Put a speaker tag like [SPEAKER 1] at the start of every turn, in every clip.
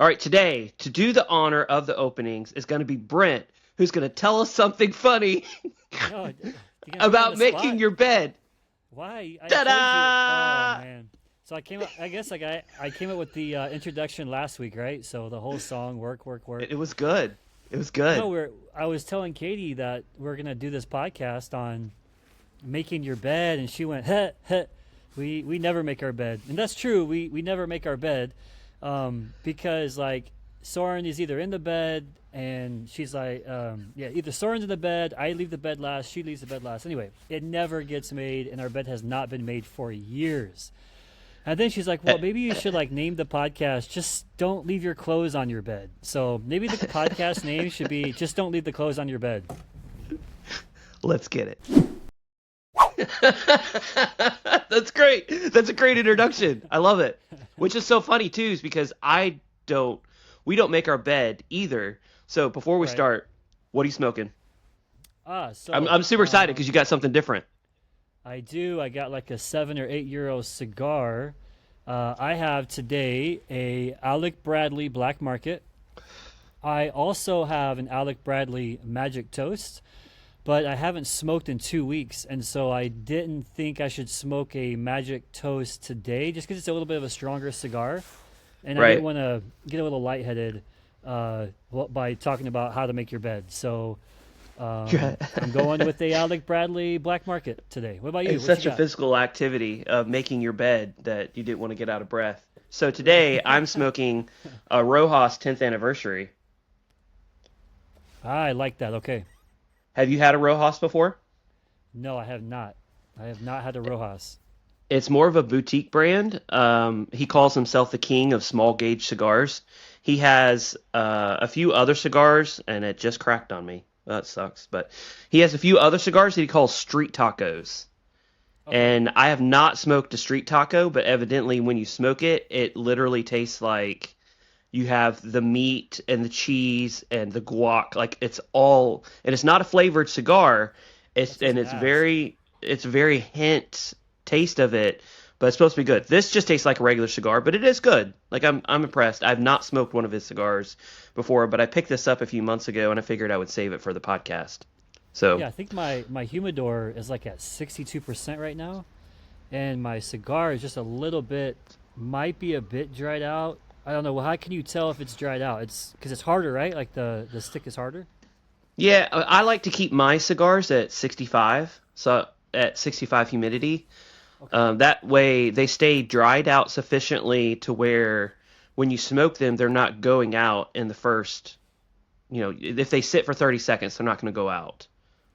[SPEAKER 1] All right, today, to do the honor of the openings, is going to be Brent, who's going to tell us something funny
[SPEAKER 2] No, you're gonna put me on
[SPEAKER 1] about
[SPEAKER 2] the
[SPEAKER 1] making
[SPEAKER 2] spot.
[SPEAKER 1] your bed.
[SPEAKER 2] Why? I told you. Oh
[SPEAKER 1] Ta-da!
[SPEAKER 2] man. So I came up. I guess like I came up with the introduction last week, right? So the whole song, work, work, work.
[SPEAKER 1] It was good. It was
[SPEAKER 2] No,
[SPEAKER 1] good.
[SPEAKER 2] I was telling Katie that we're gonna do this podcast on making your bed, and she went, "Heh, heh." We never make our bed, and that's true. We never make our bed, because like Soren is either in the bed, and she's like, yeah, either Soren's in the bed, I leave the bed last, she leaves the bed last. Anyway, it never gets made, and our bed has not been made for years. And then she's like, well, maybe you should like name the podcast "Just Don't Leave Your Clothes on Your Bed." So maybe the podcast name should be "Just Don't Leave the Clothes on Your Bed."
[SPEAKER 1] Let's get it. That's great. That's a great introduction. I love it. Which is so funny too, is because we don't make our bed either. So before we
[SPEAKER 2] Right.
[SPEAKER 1] start, what are you smoking?
[SPEAKER 2] Ah,
[SPEAKER 1] I'm
[SPEAKER 2] so
[SPEAKER 1] super excited because you got something different.
[SPEAKER 2] I do. I got like a 7 or 8 euro cigar. I have today a Alec Bradley Black Market. I also have an Alec Bradley Magic Toast, but I haven't smoked in 2 weeks, and so I didn't think I should smoke a Magic Toast today, just because it's a little bit of a stronger cigar, and I didn't
[SPEAKER 1] Right.
[SPEAKER 2] want to get a little lightheaded by talking about how to make your bed. So I'm going with the Alec Bradley Black Market today. What about you?
[SPEAKER 1] It's
[SPEAKER 2] What you
[SPEAKER 1] such a
[SPEAKER 2] got?
[SPEAKER 1] physical activity of making your bed that you didn't want to get out of breath. So today I'm smoking a Rojas 10th anniversary.
[SPEAKER 2] I like that. Okay.
[SPEAKER 1] Have you had a Rojas before?
[SPEAKER 2] No, I have not. I have not had a Rojas.
[SPEAKER 1] It's more of a boutique brand. He calls himself the king of small gauge cigars. He has a few other cigars, and it just cracked on me. That sucks. But he has a few other cigars that he calls street tacos.
[SPEAKER 2] Okay.
[SPEAKER 1] And I have not smoked a street taco, but evidently when you smoke it, it literally tastes like you have the meat and the cheese and the guac. Like it's all, and it's not a flavored cigar.
[SPEAKER 2] I
[SPEAKER 1] It's
[SPEAKER 2] was
[SPEAKER 1] and
[SPEAKER 2] gonna
[SPEAKER 1] it's
[SPEAKER 2] ask.
[SPEAKER 1] very hint taste of it, but it's supposed to be good. This just tastes like a regular cigar, but it is good. Like I'm impressed. I've not smoked one of his cigars before, but I picked this up a few months ago and I figured I would save it for the podcast. So
[SPEAKER 2] Yeah, I think my humidor is like at 62% right now, and my cigar is just a little bit, might be a bit dried out. I don't know. Well, how can you tell if it's dried out? It's because it's harder, right? Like the stick is harder.
[SPEAKER 1] yeah, I like to keep my cigars at 65, so at 65 humidity.
[SPEAKER 2] Okay.
[SPEAKER 1] That way they stay dried out sufficiently to where when you smoke them, they're not going out in the first, if they sit for 30 seconds, they're not going to go out.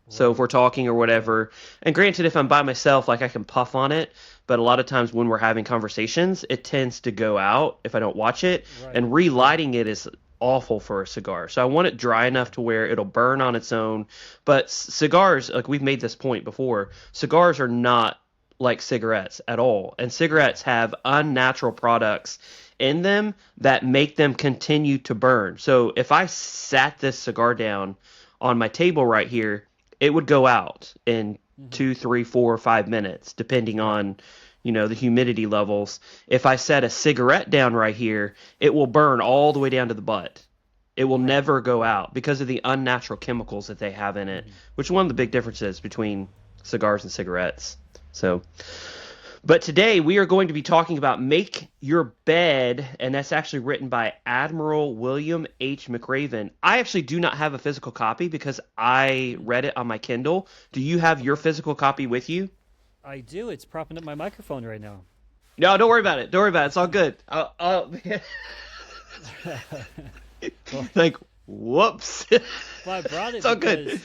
[SPEAKER 1] So if
[SPEAKER 2] Right.
[SPEAKER 1] we're talking or
[SPEAKER 2] Okay.
[SPEAKER 1] whatever, and granted, if I'm by myself, like I can puff on it, but a lot of times when we're having conversations, it tends to go out if I don't watch it,
[SPEAKER 2] Right.
[SPEAKER 1] and
[SPEAKER 2] Right.
[SPEAKER 1] relighting it is awful for a cigar. So I want it dry enough to where it'll burn on its own. But cigars, like we've made this point before, cigars are not like cigarettes at all, and
[SPEAKER 2] No.
[SPEAKER 1] cigarettes have unnatural products in them that make them continue to burn. So if I sat this cigar down on my table right here, it would go out in
[SPEAKER 2] Hmm.
[SPEAKER 1] 2, 3, 4, 5 minutes, depending
[SPEAKER 2] Right.
[SPEAKER 1] on, the humidity levels. If I set a cigarette down right here, it will burn all the way down to the butt. It will
[SPEAKER 2] Right.
[SPEAKER 1] never go out because of the unnatural chemicals that they have in it,
[SPEAKER 2] Hmm.
[SPEAKER 1] which is one of the big differences between cigars and cigarettes. So, but today we are going to be talking about Make Your Bed, and that's actually written by Admiral William McRaven. I actually do not have a physical copy because I read it on my Kindle. Do you have your
[SPEAKER 2] Okay.
[SPEAKER 1] physical copy with you?
[SPEAKER 2] I do. It's propping up my microphone right now.
[SPEAKER 1] No, don't worry about it. Don't worry about it. It's all good.
[SPEAKER 2] Well,
[SPEAKER 1] like, whoops.
[SPEAKER 2] well, I brought
[SPEAKER 1] It's
[SPEAKER 2] it
[SPEAKER 1] all good.
[SPEAKER 2] because,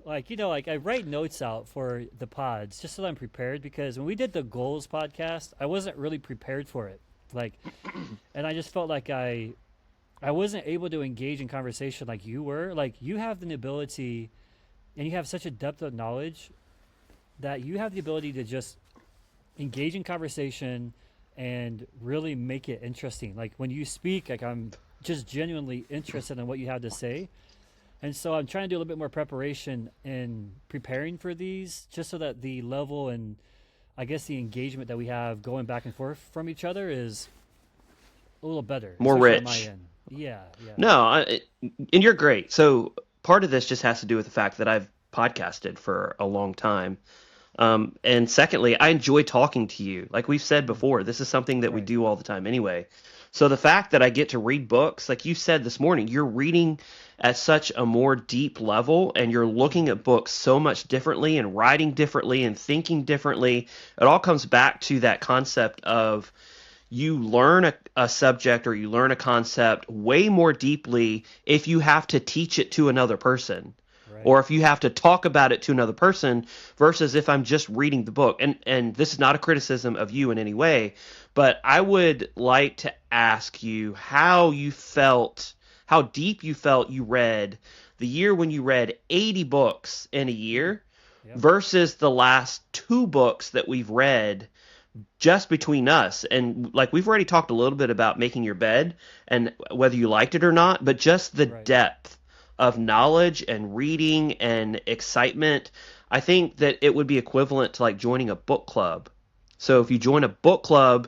[SPEAKER 2] like, like I write notes out for the pods just so that I'm prepared. Because when we did the goals podcast, I wasn't really prepared for it. Like, and I just felt like I wasn't able to engage in conversation like you were. Like, you have the ability, and you have such a depth of knowledge that you have the ability to just engage in conversation and really make it interesting. Like when you speak, like I'm just genuinely interested in what you have to say. And so I'm trying to do a little bit more preparation in preparing for these, just so that the level and I guess the engagement that we have going back and forth from each other is a little better,
[SPEAKER 1] More
[SPEAKER 2] especially on my
[SPEAKER 1] rich.
[SPEAKER 2] end. Yeah, yeah.
[SPEAKER 1] No, and you're great. So part of this just has to do with the fact that I've podcasted for a long time. And secondly, I enjoy talking to you. Like we've said
[SPEAKER 2] Mm,
[SPEAKER 1] before, this is something that we
[SPEAKER 2] right.
[SPEAKER 1] do all the time anyway. So the fact that I get to read books, like you said this morning, you're reading at such a more deep level and you're looking
[SPEAKER 2] Hmm.
[SPEAKER 1] at books so much differently and writing differently and thinking differently. It all comes back to that concept of you learn a subject or you learn a concept way more deeply if you have to teach it to another person
[SPEAKER 2] Right.
[SPEAKER 1] or if you have to talk about it to another person versus if I'm just reading the book. And this is not a criticism of you in any way, but I would like to ask you how you felt, how deep you felt you read the year when you read 80 books in a
[SPEAKER 2] Mm,
[SPEAKER 1] year
[SPEAKER 2] yep.
[SPEAKER 1] versus the last two books that we've read just between us. And like we've already talked a little bit about making your bed and whether you liked it or not, but just the
[SPEAKER 2] Right.
[SPEAKER 1] depth of knowledge and reading and excitement, I think that it would be equivalent to like joining a book club. So if you join a book club,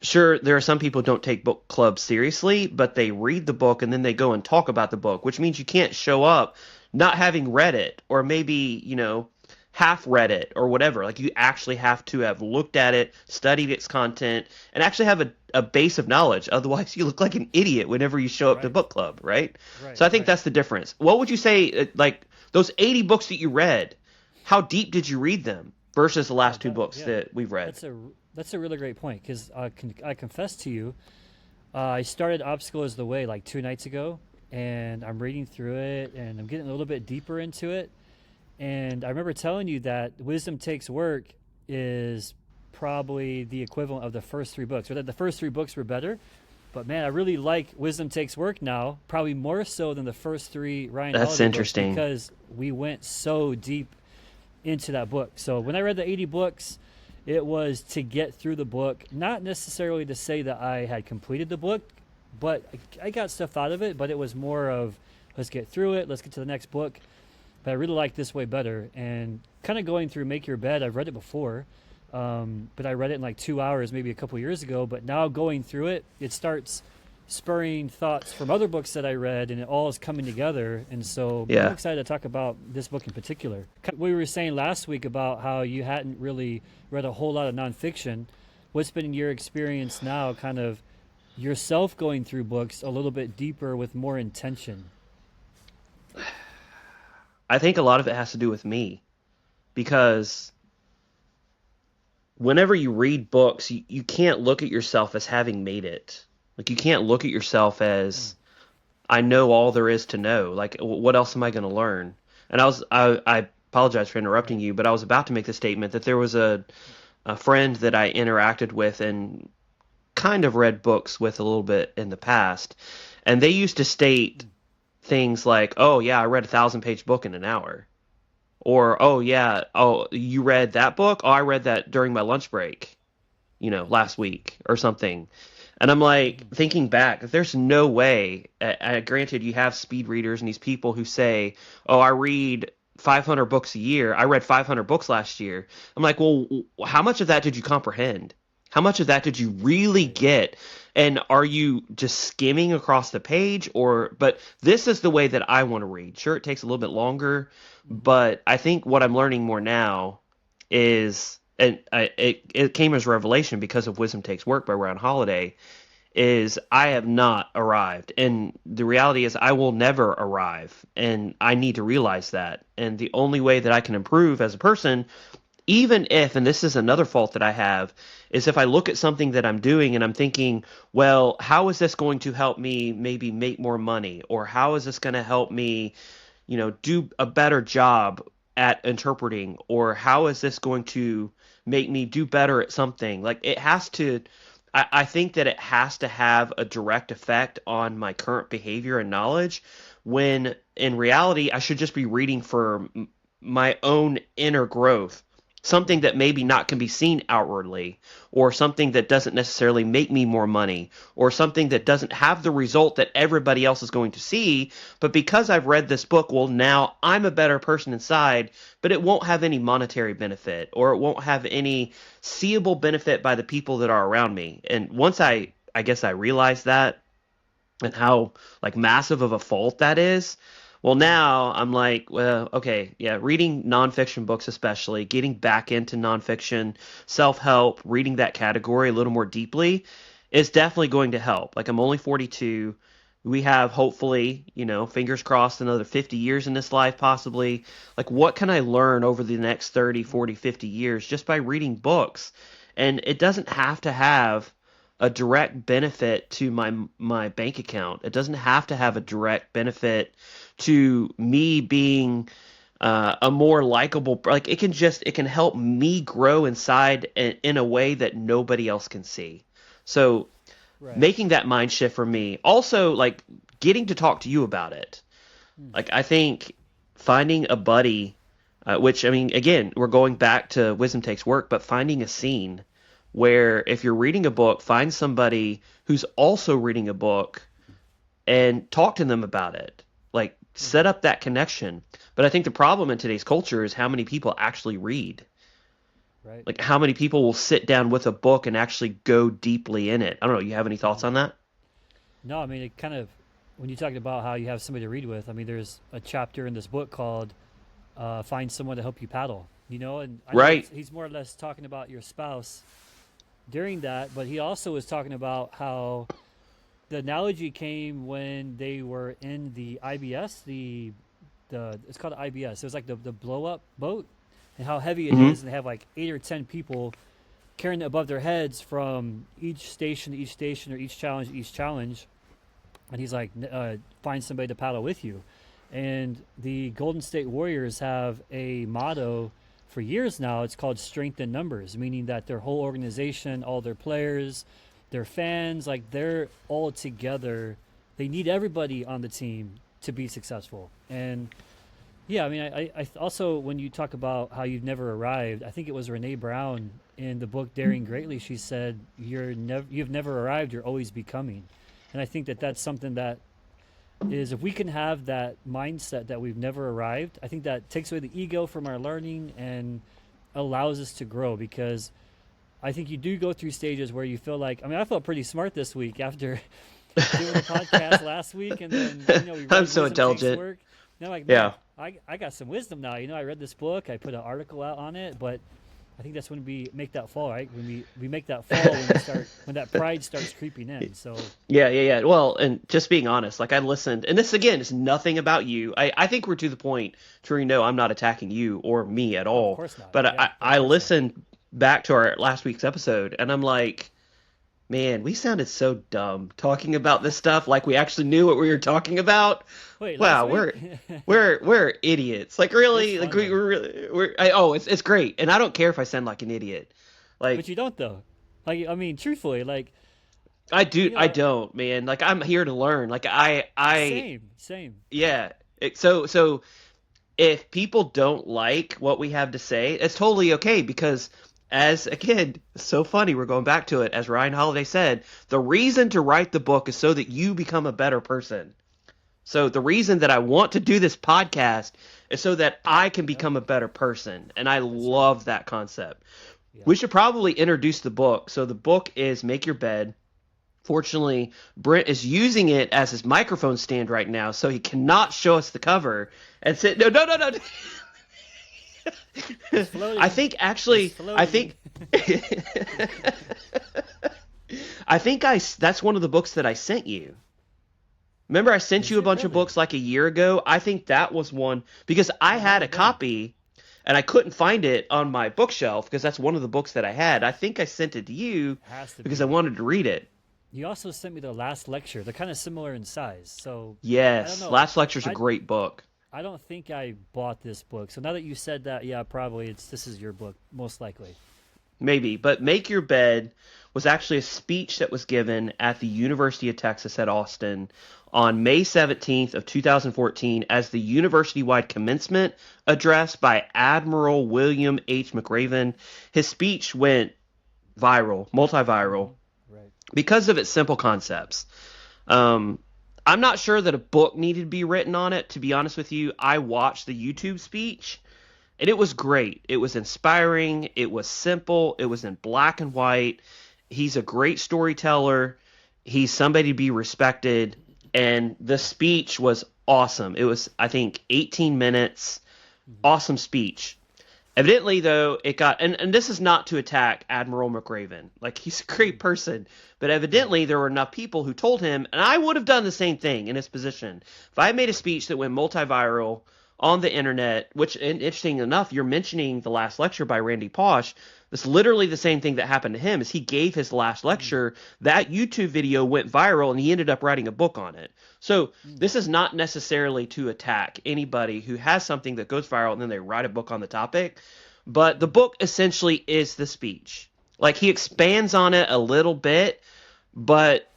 [SPEAKER 1] sure, there are some people who don't take book clubs seriously, but they read the book and then they go and talk about the book, which means you can't show up not having read it or maybe, half read it or whatever. Like you actually have to have looked at it, studied its content, and actually have a base of knowledge. Otherwise, you look like an idiot whenever you show up to
[SPEAKER 2] Right.
[SPEAKER 1] book club, right?
[SPEAKER 2] Right.
[SPEAKER 1] So I think
[SPEAKER 2] Right.
[SPEAKER 1] that's the difference. What would you say, like those 80 books that you read, how deep did you read them versus the
[SPEAKER 2] Oh,
[SPEAKER 1] last two
[SPEAKER 2] that.
[SPEAKER 1] books
[SPEAKER 2] Yeah.
[SPEAKER 1] that we've read?
[SPEAKER 2] That's a really great point because I confess to you, I started Obstacle is the Way like 2 nights ago, and I'm reading through it, and I'm getting a little bit deeper into it. And I remember telling you that Wisdom Takes Work is probably the equivalent of the first three books, or that the first three books were better. But man, I really like Wisdom Takes Work now, probably more so than the first three Ryan
[SPEAKER 1] That's
[SPEAKER 2] Holiday books
[SPEAKER 1] interesting.
[SPEAKER 2] because we went so deep into that book. So when I read the 80 books, it was to get through the book, not necessarily to say that I had completed the book, but I got stuff out of it, but it was more of let's get through it, let's get to the next book. But I really like this way better. And kind of going through Make Your Bed, I've read it before, but I read it in like 2 hours, maybe a couple years ago. But now going through it, it starts spurring thoughts from other books that I read, and it all is coming together. And so I'm
[SPEAKER 1] Yeah.
[SPEAKER 2] excited to talk about this book in particular. We were saying last week about how you hadn't really read a whole lot of nonfiction. What's been your experience now, kind of yourself going through books a little bit deeper with more intention?
[SPEAKER 1] I think a lot of it has to do with me because whenever you read books, you can't look at yourself as having made it. Like you can't look at yourself
[SPEAKER 2] Mm,
[SPEAKER 1] as I know all there is to know. Like what else am I going to learn? And I apologize for interrupting
[SPEAKER 2] right.
[SPEAKER 1] you, but I was about to make the statement that there was a friend that I interacted with and kind of read books with a little bit in the past, and they used to state
[SPEAKER 2] Mm,
[SPEAKER 1] things like, "Oh yeah, I read a 1,000-page book in an hour." Or, oh yeah, oh you read that book? Oh, I read that during my lunch break, last week or something. And I'm like
[SPEAKER 2] mhm,
[SPEAKER 1] thinking back, there's no way. Granted, you have speed readers and these people who say, "Oh, I read 500 books a year. I read 500 books last year." I'm like, well, how much of that did you comprehend? How much of that did you really
[SPEAKER 2] right.
[SPEAKER 1] get? And are you just skimming across the page or but this is the way that I want to read. Sure, it takes a little bit longer,
[SPEAKER 2] Hmm.
[SPEAKER 1] but I think what I'm learning more now is and it came as a revelation because of Wisdom Takes Work by Ryan Holiday is I have not arrived. And the reality is I will never arrive. And I need to realize that. And the only way that I can improve as a person, even if, and this is another fault that I have, is if I look at something that I'm doing and I'm thinking, well, how is this going to help me maybe make more money? Or how is this going to help me, do a better job at interpreting? Or how is this going to make me do better at something? Like it has to, I think that it has to have a direct effect on my current behavior and knowledge when in reality I should just be reading for my own inner growth, something
[SPEAKER 2] Hmm.
[SPEAKER 1] that maybe not can be seen outwardly, or something that doesn't necessarily make me more money, or something that doesn't have the result that everybody else is going to see. But because I've read this book, well, now I'm a better person inside, but it won't have any monetary benefit, or it won't have any seeable benefit by the people that are around me. And once I guess I realized that, and how like massive of a fault that is. Well, now I'm like, well, okay, yeah, reading nonfiction books, especially getting back into nonfiction, self-help, reading that category a little more deeply is definitely going to help. Like I'm only 42. We have hopefully, fingers crossed, another 50 years in this life possibly. Like what can I learn over the next 30, 40, 50 years just by reading books? And it doesn't have to have a direct benefit to my bank account. It doesn't have to have a direct benefit to me being a more likable. Like it can help me grow inside in a way that nobody else can see. So
[SPEAKER 2] Right.
[SPEAKER 1] making that mind shift for me, also like getting to talk to you about it. Like I think finding a buddy, which I mean, again, we're going back to Wisdom Takes Work, but finding a scene where if you're reading a book, find somebody who's also reading a book and talk to them about it. Like set up that connection. But I think the problem in today's culture is how many people actually read.
[SPEAKER 2] Right.
[SPEAKER 1] Like how many people will sit down with a book and actually go deeply in it. I don't know. You have any thoughts on that?
[SPEAKER 2] No, I mean, it kind of, when you talked about how you have somebody to read with, I mean, there's a chapter in this book called Find Someone to Help You Paddle, and I know
[SPEAKER 1] Right.
[SPEAKER 2] he's more or less talking about your spouse during that, but he also was talking about how the analogy came when they were in the IBS, the it's called IBS. It was like the blow up boat, and how heavy it is, and they have like 8 or 10 people carrying it above their heads from each station to each station, or each challenge to each challenge. And he's like, find somebody to paddle with you. And the Golden State Warriors have a motto for years now. It's called strength in numbers, meaning that their whole organization, all their players, their fans, like they're all together. They need everybody on the team to be successful. And yeah, I mean, I also, when you talk about how you've never arrived, I think it was Renee Brown in the book Daring Greatly. She said, you've never arrived, you're always becoming. And I think that that's something that is, if we can have that mindset that we've never arrived, I think that takes away the ego from our learning and allows us to grow. Because I think you do go through stages where you feel like, I mean, I felt pretty smart this week after doing the podcast last week, and then we read
[SPEAKER 1] I'm so
[SPEAKER 2] Wisdom Takes
[SPEAKER 1] intelligent.
[SPEAKER 2] Work. Now, like,
[SPEAKER 1] Yeah.
[SPEAKER 2] man, I got some wisdom now. I read this book, I put an article out on it, but I think that's when we make that fall, right? When we make that fall, when that pride starts creeping in. So
[SPEAKER 1] Yeah. Well, and just being honest, like I listened, and this again is nothing about you. I think we're to the point to where I'm not attacking you or me at all.
[SPEAKER 2] of course not.
[SPEAKER 1] But
[SPEAKER 2] Yeah,
[SPEAKER 1] I
[SPEAKER 2] of course
[SPEAKER 1] listened back to our last week's episode, and I'm like, man, we sounded so dumb talking about this stuff. Like we actually knew what we were talking about.
[SPEAKER 2] Wait,
[SPEAKER 1] Wow,
[SPEAKER 2] last
[SPEAKER 1] we're idiots. Like really,
[SPEAKER 2] It's
[SPEAKER 1] like
[SPEAKER 2] fun,
[SPEAKER 1] we're really it's great, and I don't care if I sound like an idiot. Like
[SPEAKER 2] but you don't though. Like, I mean, truthfully, like,
[SPEAKER 1] I do,
[SPEAKER 2] you know,
[SPEAKER 1] I don't, man. Like I'm here to learn. Like I
[SPEAKER 2] same.
[SPEAKER 1] yeah. So if people don't like what we have to say, it's totally okay because as again, so funny, we're going back to it. As Ryan Holiday said, the reason to write the book is so that you become a better person. So the reason that I want to do this podcast is so that I can become a better person. And I love that concept.
[SPEAKER 2] Yeah.
[SPEAKER 1] We should probably introduce the book. So the book is Make Your Bed. Fortunately, Brent is using it as his microphone stand right now, so he cannot show us the cover and say, no.
[SPEAKER 2] It's floating.
[SPEAKER 1] I think actually,
[SPEAKER 2] It's floating.
[SPEAKER 1] I think that's one of the books that I sent you. Remember I sent
[SPEAKER 2] Is
[SPEAKER 1] you a
[SPEAKER 2] it
[SPEAKER 1] bunch of
[SPEAKER 2] really?
[SPEAKER 1] books like a year ago? I think that was one because I had a copy and I couldn't find it on my bookshelf because that's one of the books that I had. I think I sent it to you
[SPEAKER 2] Has to
[SPEAKER 1] because
[SPEAKER 2] be.
[SPEAKER 1] I wanted to read it.
[SPEAKER 2] You also sent me the last lecture. They're kind of similar in size. So I
[SPEAKER 1] Yes,
[SPEAKER 2] don't know.
[SPEAKER 1] Last Lecture's a
[SPEAKER 2] I
[SPEAKER 1] great book.
[SPEAKER 2] I don't think I bought this book. So now that you said that, yeah, probably this is your book, most likely.
[SPEAKER 1] Maybe, but Make Your Bed was actually a speech that was given at the University of Texas at Austin on May 17th of 2014 as the university-wide commencement address by Admiral William H. McRaven. His speech went viral, multi-viral,
[SPEAKER 2] Right.
[SPEAKER 1] because of its simple concepts. I'm not sure that a book needed to be written on it, to be honest with you. I watched the YouTube speech, and it was great. It was inspiring. It was simple. It was in black and white. He's a great storyteller. He's somebody to be respected. and the speech was awesome. It was, I think, 18 minutes, awesome speech. Evidently, though, it got, and this is not to attack Admiral McRaven. Like, he's a great person, but evidently there were enough people who told him, and I would have done the same thing in his position. If I made a speech that went multi-viral on the internet, which, and interesting enough, you're mentioning the last lecture by Randy Pausch. That's literally the same thing that happened to him. Is he gave his last lecture, that YouTube video went viral, and he ended up writing a book on it. So this is not necessarily to attack anybody who has something that goes viral and then they write a book on the topic. But the book essentially is the speech. Like, he expands on it a little bit, but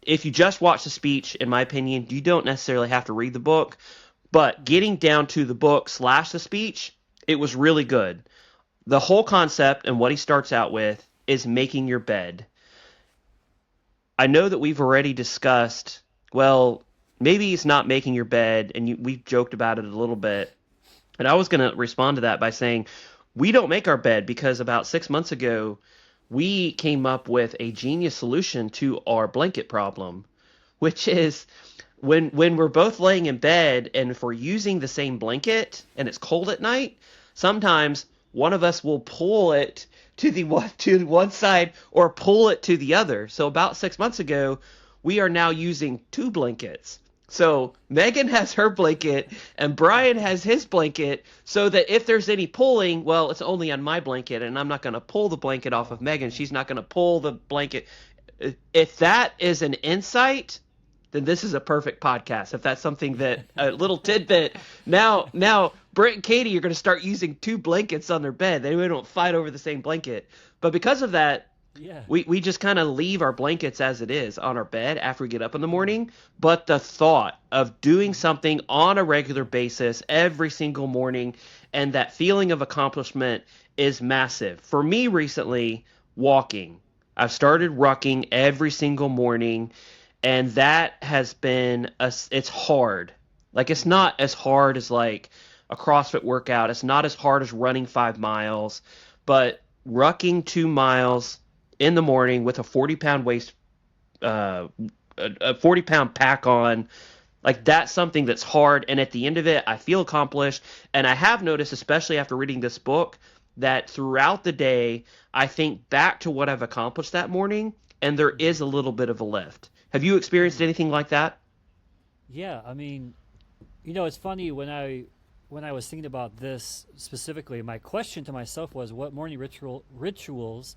[SPEAKER 1] if you just watch the speech, in my opinion, you don't necessarily have to read the book. But getting down to the book / the speech, it was really good. The whole concept and what he starts out with is making your bed. I know that we've already discussed, well, maybe it's not making your bed, and we've joked about it a little bit. And I was going to respond to that by saying, we don't make our bed because about 6 months ago, we came up with a genius solution to our blanket problem, which is when we're both laying in bed and if we're using the same blanket and it's cold at night, sometimes one of us will pull it to the one side or pull it to the other. So about 6 months ago, we are now using 2 blankets. So Megan has her blanket and Brian has his blanket, so that if there's any pulling, well, it's only on my blanket, and I'm not going to pull the blanket off of Megan. She's not going to pull the blanket. If that is an insight, then this is a perfect podcast. If that's something that a little tidbit. Now, Brent and Katie are going to start using 2 blankets on their bed. They don't fight over the same blanket. But because of that, we just kind of leave our blankets as it is on our bed after we get up in the morning. But the thought of doing something on a regular basis every single morning and that feeling of accomplishment is massive. For me recently, walking. I've started rucking every single morning. And that has been, it's hard. Like, it's not as hard as, like, a CrossFit workout. It's not as hard as running 5 miles. But rucking 2 miles in the morning with a 40-pound a 40-pound pack on, like, that's something that's hard. And at the end of it, I feel accomplished. And I have noticed, especially after reading this book, that throughout the day, I think back to what I've accomplished that morning, and there is a little bit of a lift. Have you experienced anything like that?
[SPEAKER 2] Yeah, I mean, it's funny when I was thinking about this specifically, my question to myself was, what morning rituals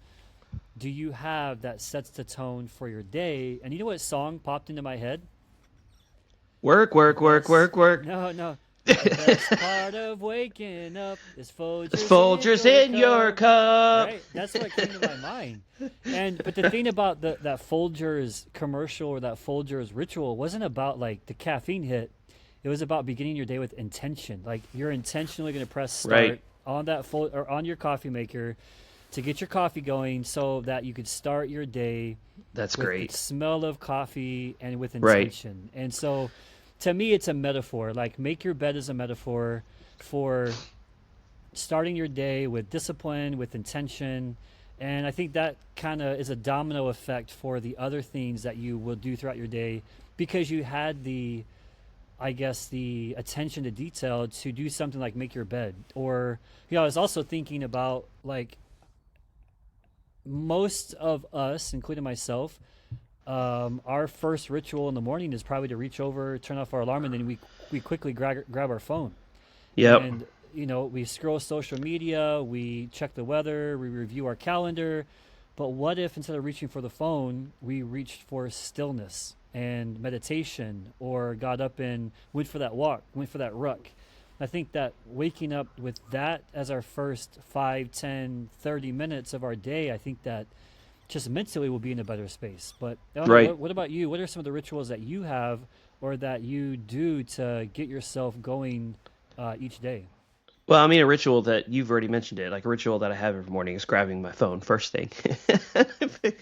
[SPEAKER 2] do you have that sets the tone for your day? And you know what song popped into my head?
[SPEAKER 1] Work.
[SPEAKER 2] No. The best part of waking up is
[SPEAKER 1] Folgers in your cup.
[SPEAKER 2] Right? That's what came to my mind. But the thing about that Folgers commercial or that Folgers ritual wasn't about, like, the caffeine hit. It was about beginning your day with intention. Like, you're intentionally going to press start on that or on your coffee maker to get your coffee going, so that you could start your day.
[SPEAKER 1] That's
[SPEAKER 2] with
[SPEAKER 1] great.
[SPEAKER 2] The smell of coffee and with intention. And so, to me, it's a metaphor. Like, make your bed is a metaphor for starting your day with discipline, with intention. And I think that kind of is a domino effect for the other things that you will do throughout your day, because you had the attention to detail to do something like make your bed. Or, I was also thinking about, like, most of us, including myself, our first ritual in the morning is probably to reach over, turn off our alarm, and then we quickly grab our phone.
[SPEAKER 1] Yep.
[SPEAKER 2] And we scroll social media, we check the weather, we review our calendar. But what if instead of reaching for the phone, we reached for stillness and meditation, or got up and went for that walk, went for that ruck? I think that waking up with that as our first 5, 10, 30 minutes of our day, I think that just mentally we'll be in a better space. But I don't know, what about you? What are some of the rituals that you have or that you do to get yourself going each day?
[SPEAKER 1] Well, I mean, a ritual that you've already mentioned it, like a ritual that I have every morning is grabbing my phone first thing.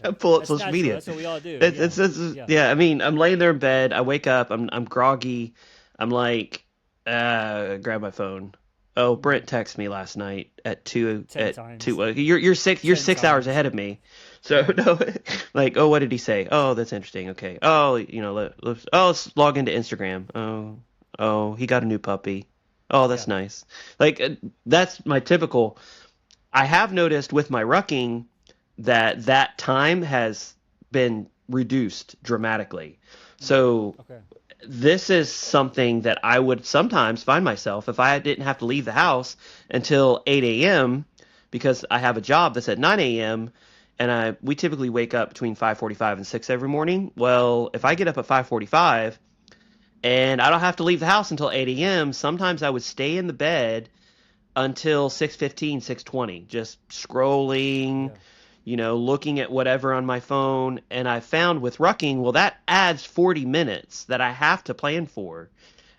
[SPEAKER 1] I pull up social media.
[SPEAKER 2] That's what we all do.
[SPEAKER 1] Yeah, I mean, I'm laying there in bed. I wake up. I'm groggy. I'm like, grab my phone. Oh, Brent texted me last night at 2. You're 6 hours ahead of me. So no, like, oh, what did he say? Oh, that's interesting. Okay. Oh, let's log into Instagram. Oh, he got a new puppy. Oh, that's
[SPEAKER 2] Yeah.
[SPEAKER 1] nice. Like, that's my typical. I have noticed with my rucking that time has been reduced dramatically. So
[SPEAKER 2] Okay.
[SPEAKER 1] this is something that I would sometimes find myself if I didn't have to leave the house until 8 a.m. because I have a job that's at 9 a.m. and we typically wake up between 5:45 and 6 every morning. Well, if I get up at 5:45 and I don't have to leave the house until 8 a.m., sometimes I would stay in the bed until 6:15, 6:20, just scrolling,
[SPEAKER 2] Yeah.
[SPEAKER 1] looking at whatever on my phone. And I found with rucking, well, that adds 40 minutes that I have to plan for.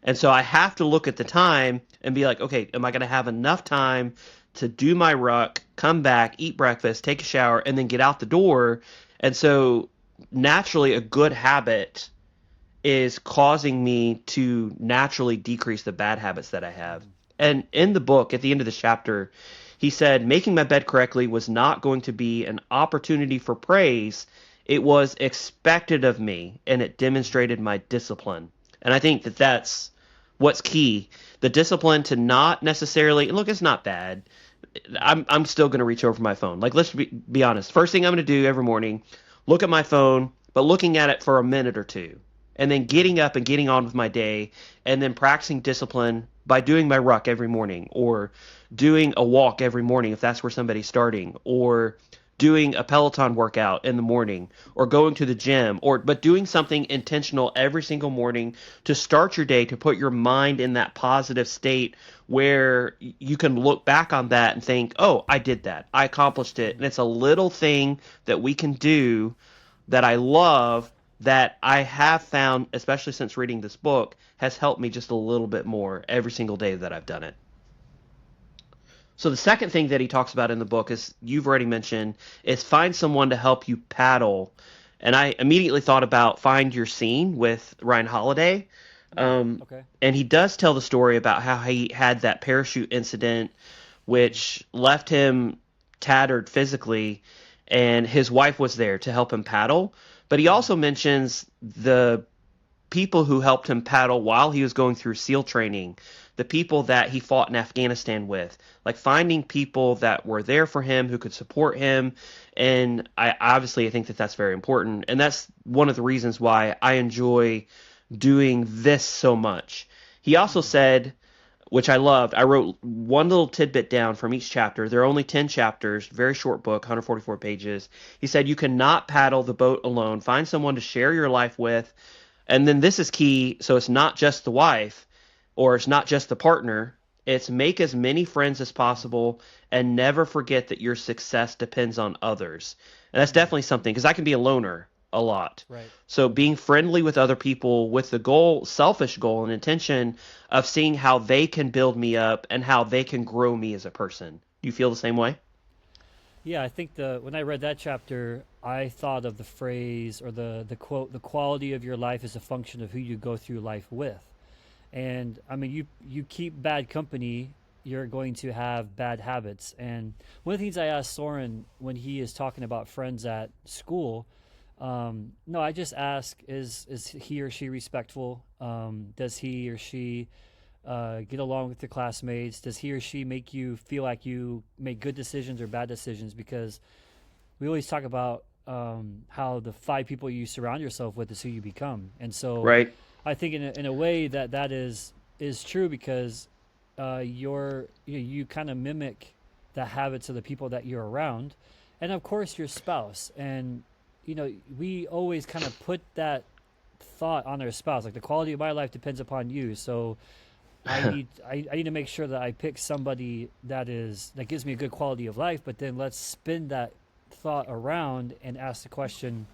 [SPEAKER 1] And so I have to look at the time and be like, okay, am I going to have enough time to do my ruck, come back, eat breakfast, take a shower, and then get out the door? And so naturally, a good habit is causing me to naturally decrease the bad habits that I have. And in the book, at the end of the chapter, he said, making my bed correctly was not going to be an opportunity for praise. It was expected of me, and it demonstrated my discipline. And I think that that's what's key. The discipline to not necessarily, look, it's not bad. I'm still going to reach over for my phone. Like, let's be honest. First thing I'm going to do every morning, look at my phone, but looking at it for a minute or two. And then getting up and getting on with my day, and then practicing discipline by doing my ruck every morning, or doing a walk every morning if that's where somebody's starting, or doing a Peloton workout in the morning, or going to the gym, but doing something intentional every single morning to start your day, to put your mind in that positive state where you can look back on that and think, oh, I did that. I accomplished it. And it's a little thing that we can do that I love, that I have found, especially since reading this book, has helped me just a little bit more every single day that I've done it. So the second thing that he talks about in the book, is you've already mentioned, is find someone to help you paddle. And I immediately thought about Find Your Scene with Ryan Holiday.
[SPEAKER 2] Okay.
[SPEAKER 1] And he does tell the story about how he had that parachute incident, which left him tattered physically, and his wife was there to help him paddle. But he also mentions the people who helped him paddle while he was going through SEAL training, the people that he fought in Afghanistan with, like finding people that were there for him who could support him. And I think that that's very important. And that's one of the reasons why I enjoy doing this so much. He also said, which I loved, I wrote one little tidbit down from each chapter. There are only 10 chapters, very short book, 144 pages. He said, you cannot paddle the boat alone. Find someone to share your life with. And then this is key. So it's not just the wife, or it's not just the partner. It's make as many friends as possible, and never forget that your success depends on others. And that's definitely something, because I can be a loner a lot.
[SPEAKER 2] Right.
[SPEAKER 1] So being friendly with other people with the goal, selfish goal and intention of seeing how they can build me up and how they can grow me as a person. You feel the same way?
[SPEAKER 2] Yeah, I think when I read that chapter, I thought of the phrase, or the quote, "The quality of your life is a function of who you go through life with." And I mean, you keep bad company, you're going to have bad habits. And one of the things I asked Soren when he is talking about friends at school, no, I just ask, is he or she respectful? Does he or she get along with the classmates? Does he or she make you feel like you make good decisions or bad decisions? Because we always talk about how the 5 people you surround yourself with is who you become. And so
[SPEAKER 1] Right.
[SPEAKER 2] I think in a way that is true, because you kind of mimic the habits of the people that you're around, and of course your spouse. And we always kind of put that thought on our spouse, like the quality of my life depends upon you. So I need to make sure that I pick somebody that gives me a good quality of life. But then let's spin that thought around and ask the question,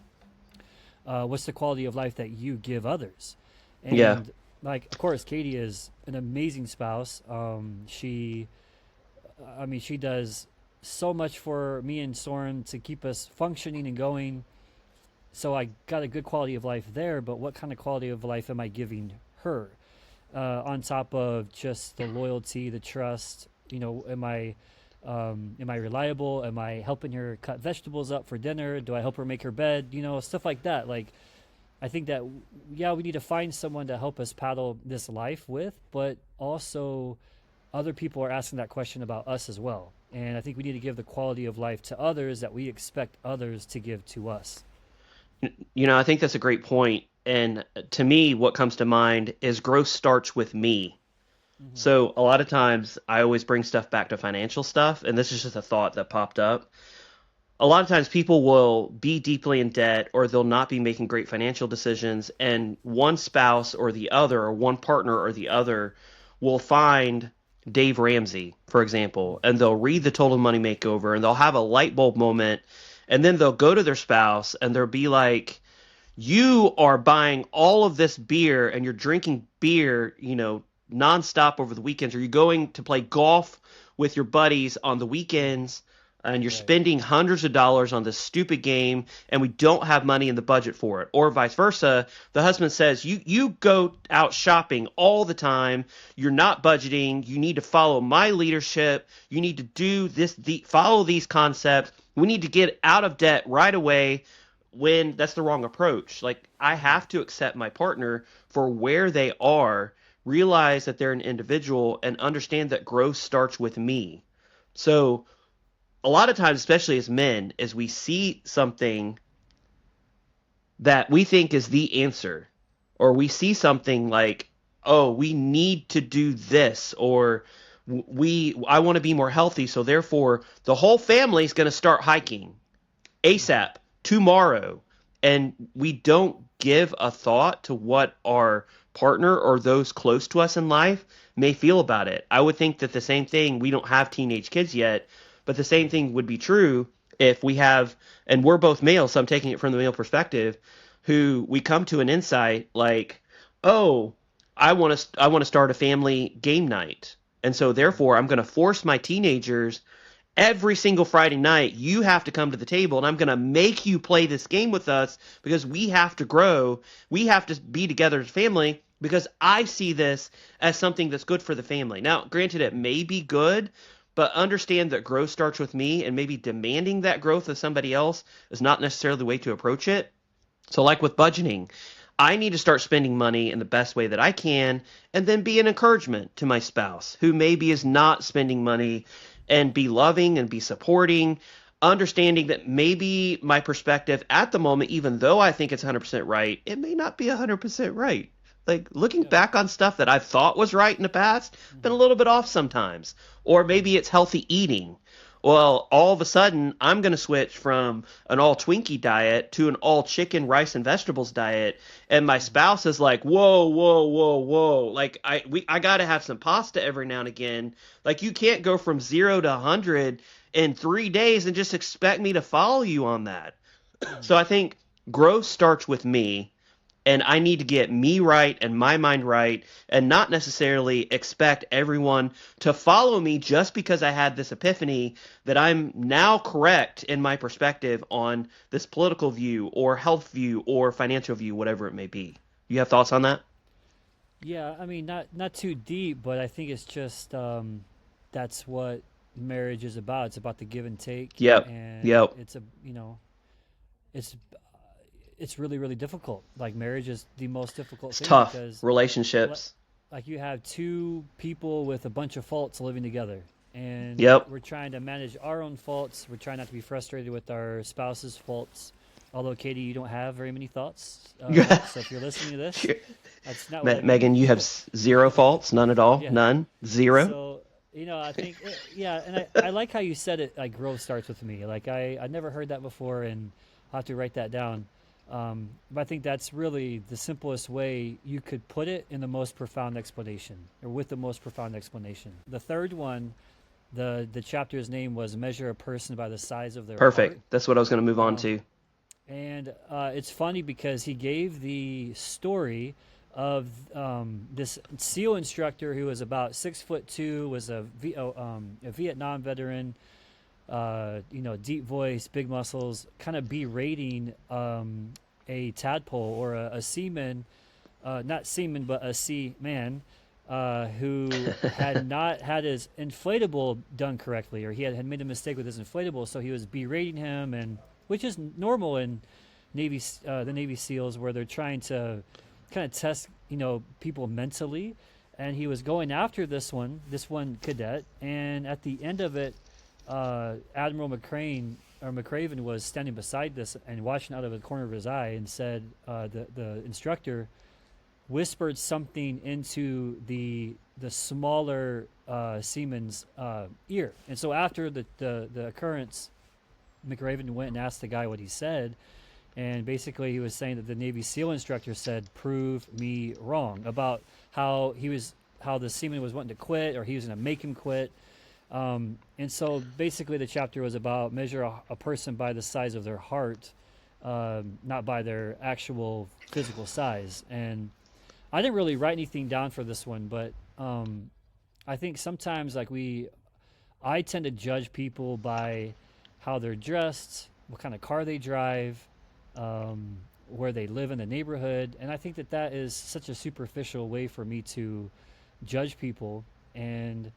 [SPEAKER 2] what's the quality of life that you give others? And
[SPEAKER 1] Yeah.
[SPEAKER 2] like, of course, Katie is an amazing spouse. She does so much for me and Soren to keep us functioning and going. So I got a good quality of life there, but what kind of quality of life am I giving her? On top of just the loyalty, the trust, am I Am I reliable? Am I helping her cut vegetables up for dinner? Do I help her make her bed? Stuff like that. Like, I think that, yeah, we need to find someone to help us paddle this life with, but also other people are asking that question about us as well. And I think we need to give the quality of life to others that we expect others to give to us.
[SPEAKER 1] I think that's a great point. And to me, what comes to mind is growth starts with me.
[SPEAKER 2] Hmm.
[SPEAKER 1] So a lot of times I always bring stuff back to financial stuff, and this is just a thought that popped up. A lot of times people will be deeply in debt or they'll not be making great financial decisions, and one spouse or the other, or one partner or the other, will find Dave Ramsey, for example, and they'll read the Total Money Makeover and they'll have a light bulb moment, and then they'll go to their spouse and they'll be like, you are buying all of this beer and you're drinking beer, nonstop over the weekends, or you're going to play golf with your buddies on the weekends and you're
[SPEAKER 2] Right.
[SPEAKER 1] spending hundreds of dollars on this stupid game and we don't have money in the budget for it. Or vice versa, the husband says, you go out shopping all the time, you're not budgeting, you need to follow my leadership, you need to do follow these concepts, we need to get out of debt right away. When that's the wrong approach. Like, I have to accept my partner for where they are, realize that they're an individual, and understand that growth starts with me. So a lot of times, especially as men, as we see something that we think is the answer, or we see something like, oh, we need to do this, or I want to be more healthy, so therefore the whole family is going to start hiking ASAP tomorrow, and we don't give a thought to what our partner or those close to us in life may feel about it. I would think that the same thing, we don't have teenage kids yet, but the same thing would be true if we have, and we're both male, so I'm taking it from the male perspective, who we come to an insight like, oh, I want to start a family game night. And so therefore I'm going to force my teenagers every single Friday night, you have to come to the table and I'm going to make you play this game with us because we have to grow. We have to be together as a family because I see this as something that's good for the family. Now, granted, it may be good, but understand that growth starts with me, and maybe demanding that growth of somebody else is not necessarily the way to approach it. So, like with budgeting, I need to start spending money in the best way that I can and then be an encouragement to my spouse who maybe is not spending money, and be loving and be supporting, understanding that maybe my perspective at the moment, even though I think it's 100% right, it may not be 100% right. Like, looking
[SPEAKER 2] Yeah.
[SPEAKER 1] back on stuff that I thought was right in the past, been a
[SPEAKER 2] Hmm.
[SPEAKER 1] little bit off sometimes. Or maybe it's healthy eating. Well, all of a sudden, I'm going to switch from an all Twinkie diet to an all chicken, rice, and vegetables diet, and my
[SPEAKER 2] Hmm.
[SPEAKER 1] spouse is like, "Whoa, whoa, whoa, whoa! Like, I got to have some pasta every now and again. Like, you can't go from 0 to 100 in 3 days and just expect me to follow you on that."
[SPEAKER 2] Hmm.
[SPEAKER 1] So I think growth starts with me, and I need to get me right and my mind right, and not necessarily expect everyone to follow me just because I had this epiphany that I'm now correct in my perspective on this political view or health view or financial view, whatever it may be. You have thoughts on that?
[SPEAKER 2] Yeah, I mean, not too deep, but I think it's just that's what marriage is about. It's about the give and take,
[SPEAKER 1] Yep.
[SPEAKER 2] and
[SPEAKER 1] Yep.
[SPEAKER 2] it's it's really really difficult. Like, marriage is the most difficult
[SPEAKER 1] It's
[SPEAKER 2] thing
[SPEAKER 1] tough.
[SPEAKER 2] because li-
[SPEAKER 1] Relationships.
[SPEAKER 2] like you have two people with a bunch of faults living together, and
[SPEAKER 1] Yep.
[SPEAKER 2] we're trying to manage our own faults. We're trying not to be frustrated with our spouse's faults. Although, Katie, you don't have very many faults, so if you're listening to this, that's not what I mean.
[SPEAKER 1] Megan, you have zero faults? None at all?
[SPEAKER 2] Yeah.
[SPEAKER 1] None? Zero?
[SPEAKER 2] So, I think, yeah, and I like how you said it, like, growth starts with me. Like, I never heard that before, and I'll have to write that down. But I think that's really the simplest way you could put it in the most profound explanation, or with the most profound explanation. The third one, the chapter's name was Measure a Person by the Size of Their Heart.
[SPEAKER 1] Perfect. That's what I was going to move on
[SPEAKER 2] Um,
[SPEAKER 1] to.
[SPEAKER 2] and it's funny because he gave the story of this SEAL instructor who was about 6'2", was a Vietnam veteran, deep voice, big muscles, kind of berating a tadpole or a seaman, not seaman, but a sea man, who had not had his inflatable done correctly, or he had made a mistake with his inflatable, so he was berating him, and which is normal in the Navy SEALs, where they're trying to kind of test people mentally, and he was going after this one cadet, and at the end of it, Admiral McRaven was standing beside this and watching out of the corner of his eye, and said the instructor whispered something into the smaller seaman's ear. And so after the occurrence, McRaven went and asked the guy what he said, and basically he was saying that the Navy SEAL instructor said, "Prove me wrong," about how the seaman was wanting to quit, or he was going to make him quit. And so basically the chapter was about measure a person by the size of their heart, not by their actual physical size. And I didn't really write anything down for this one, but I think sometimes I tend to judge people by how they're dressed, what kind of car they drive, where they live in the neighborhood, and I think that is such a superficial way for me to judge people. And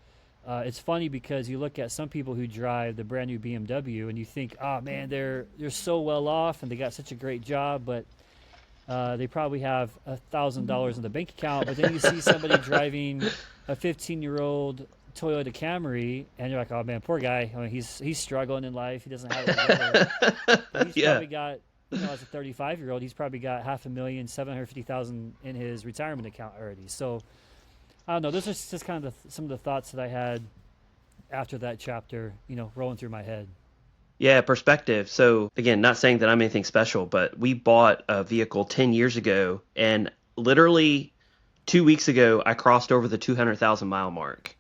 [SPEAKER 2] it's funny because you look at some people who drive the brand new BMW, and you think, oh man, they're so well off and they got such a great job, but they probably have $1,000 in the bank account. But then you see somebody driving a 15-year-old Toyota Camry, and you're like, oh man, poor guy. I mean, he's struggling in life. He doesn't have it together. But he's probably got, as a 35-year-old, he's probably got $500,750,000 in his retirement account already. So I don't know. Those are just kind of some of the thoughts that I had after that chapter, rolling through my head.
[SPEAKER 1] Yeah, perspective. So again, not saying that I'm anything special, but we bought a vehicle 10 years ago, and literally 2 weeks ago, I crossed over the 200,000 mile mark.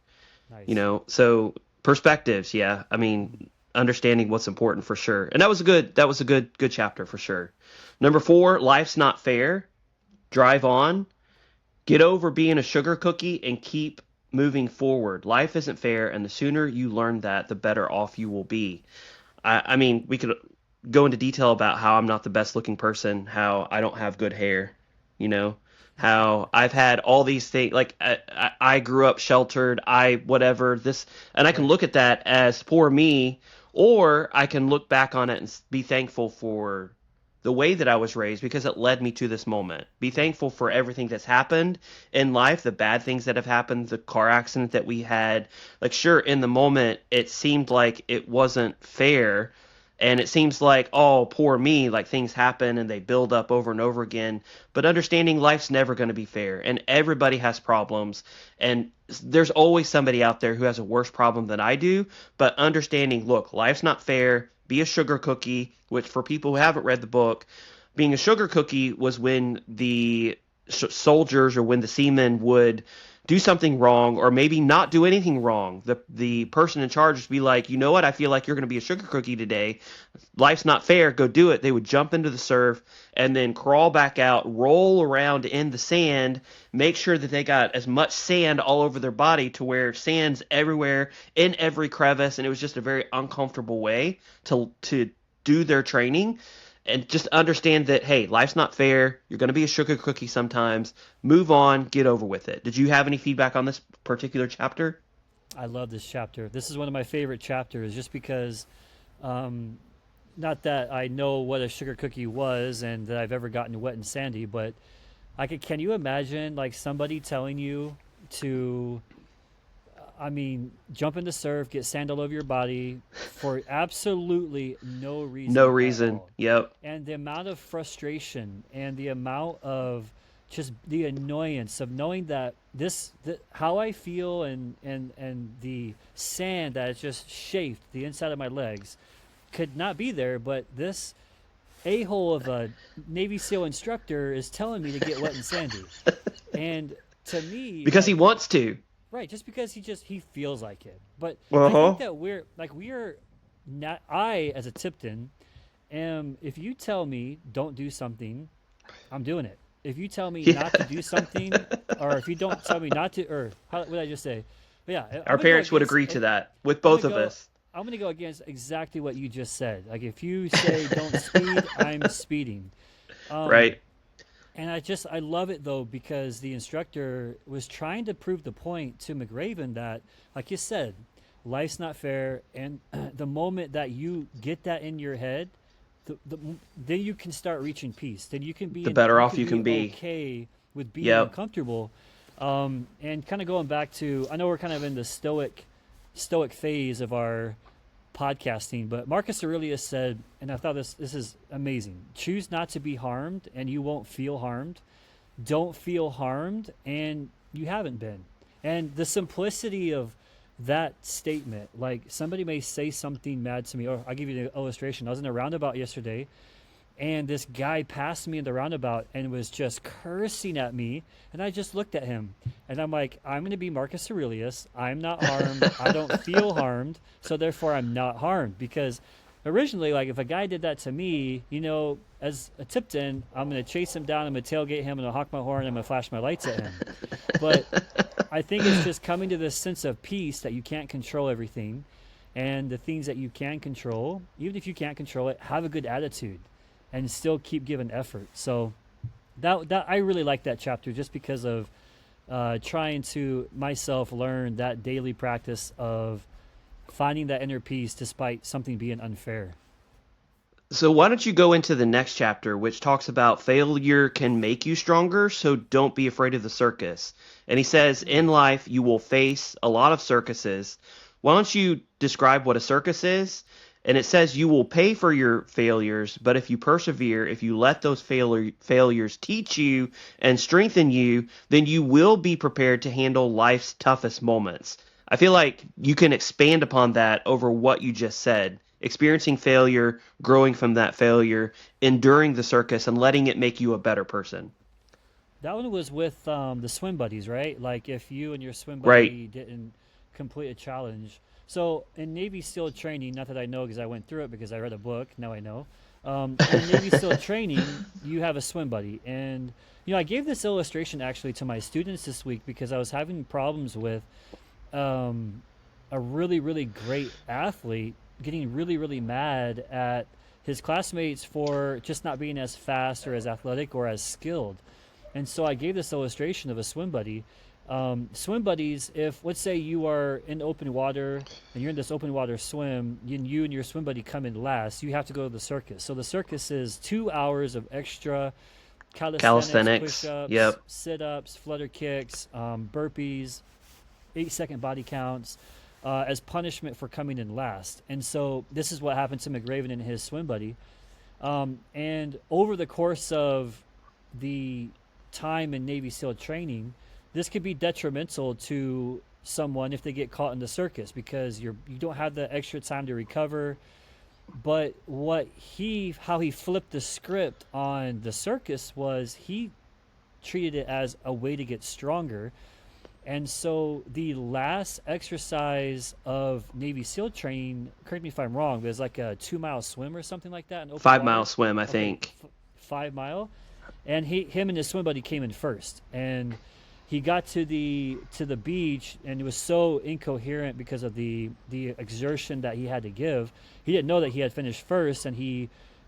[SPEAKER 1] Nice. So perspectives. Yeah. I mean, understanding what's important for sure. And that was a good chapter for sure. Number 4, life's not fair. Drive on. Get over being a sugar cookie and keep moving forward. Life isn't fair, and the sooner you learn that, the better off you will be. I mean, we could go into detail about how I'm not the best looking person, how I don't have good hair, how I've had all these things. Like I grew up sheltered, whatever this, and I can look at that as poor me, or I can look back on it and be thankful for the way that I was raised, because it led me to this moment. Be thankful for everything that's happened in life, the bad things that have happened, the car accident that we had. Like, sure, in the moment, it seemed like it wasn't fair, and it seems like, oh, poor me, like things happen and they build up over and over again. But understanding life's never going to be fair, and everybody has problems, and there's always somebody out there who has a worse problem than I do. But understanding, look, life's not fair. Be a sugar cookie, which for people who haven't read the book, being a sugar cookie was when the soldiers or when the seamen would do something wrong, or maybe not do anything wrong. The person in charge would be like, you know what, I feel like you're going to be a sugar cookie today. Life's not fair. Go do it. They would jump into the surf and then crawl back out, roll around in the sand, make sure that they got as much sand all over their body to where sand's everywhere in every crevice. And it was just a very uncomfortable way to do their training. And just understand that, hey, life's not fair. You're going to be a sugar cookie sometimes. Move on. Get over with it. Did you have any feedback on this particular chapter?
[SPEAKER 2] I love this chapter. This is one of my favorite chapters, just because, not that I know what a sugar cookie was and that I've ever gotten wet and sandy, but can you imagine like somebody telling you to, jump in the surf, get sand all over your body for absolutely no reason.
[SPEAKER 1] No reason. Yep.
[SPEAKER 2] And the amount of frustration and the amount of just the annoyance of knowing that how I feel and the sand that has just chafed the inside of my legs could not be there, but this a-hole of a Navy SEAL instructor is telling me to get wet and sandy. And to me,
[SPEAKER 1] because he wants to.
[SPEAKER 2] Right, just because he feels like it. But I think that we are not, I as a Tipton if you tell me don't do something, I'm doing it. If you tell me not to do something, or if you don't tell me not to, or what did I just say? But yeah,
[SPEAKER 1] our parents would agree to that with both of us.
[SPEAKER 2] I'm going to go against exactly what you just said. Like if you say don't speed, I'm speeding.
[SPEAKER 1] Right.
[SPEAKER 2] And I love it though, because the instructor was trying to prove the point to McRaven that, like you said, life's not fair, and the moment that you get that in your head, then you can start reaching peace. Then you can be
[SPEAKER 1] The better off you
[SPEAKER 2] be
[SPEAKER 1] can be.
[SPEAKER 2] okay with being
[SPEAKER 1] Yep.
[SPEAKER 2] uncomfortable. And kind of going back to, I know we're kind of in the stoic phase of our podcasting, but Marcus Aurelius said, and I thought this is amazing: choose not to be harmed, and you won't feel harmed. Don't feel harmed, and you haven't been. And the simplicity of that statement, like somebody may say something mad to me, or I'll give you an illustration. I was in a roundabout yesterday, and this guy passed me in the roundabout and was just cursing at me, and I just looked at him, and I'm like, I'm going to be Marcus Aurelius. I'm not harmed. I don't feel harmed, so therefore I'm not harmed. Because originally, like, if a guy did that to me, as a Tipton, I'm going to chase him down, I'm going to tailgate him, and I'll honk my horn, and I'm going to flash my lights at him. But I think it's just coming to this sense of peace that you can't control everything, and the things that you can control, even if you can't control it, have a good attitude and still keep giving effort. So that I really like that chapter, just because of trying to myself learn that daily practice of finding that inner peace despite something being unfair.
[SPEAKER 1] So why don't you go into the next chapter, which talks about failure can make you stronger, so don't be afraid of the circus. And he says, in life, you will face a lot of circuses. Why don't you describe what a circus is? And it says you will pay for your failures, but if you persevere, if you let those failures teach you and strengthen you, then you will be prepared to handle life's toughest moments. I feel like you can expand upon that over what you just said. Experiencing failure, growing from that failure, enduring the circus, and letting it make you a better person.
[SPEAKER 2] That one was with the swim buddies, right? Like if you and your swim buddy didn't complete a challenge. So in Navy SEAL training, not that I know because I went through it because I read a book, now I know. In Navy SEAL training, you have a swim buddy. And, I gave this illustration actually to my students this week because I was having problems with a really, really great athlete getting really, really mad at his classmates for just not being as fast or as athletic or as skilled. And so I gave this illustration of a swim buddy. Swim buddies, if let's say you are in open water and you're in this open water swim, you and your swim buddy come in last, you have to go to the circus. So the circus is 2 hours of extra calisthenics, push-ups,
[SPEAKER 1] yep,
[SPEAKER 2] sit-ups, flutter kicks, burpees, 8-second body counts, as punishment for coming in last. And so this is what happened to McRaven and his swim buddy. And over the course of the time in Navy SEAL training, this could be detrimental to someone if they get caught in the circus because you don't have the extra time to recover. But how he flipped the script on the circus was he treated it as a way to get stronger. And so the last exercise of Navy SEAL training, correct me if I'm wrong, but it's like a 2-mile swim or something like that.
[SPEAKER 1] 5-mile swim, I think.
[SPEAKER 2] 5 mile. And him and his swim buddy came in first. And he got to the beach, and it was so incoherent because of the exertion that he had to give. He didn't know that he had finished first, and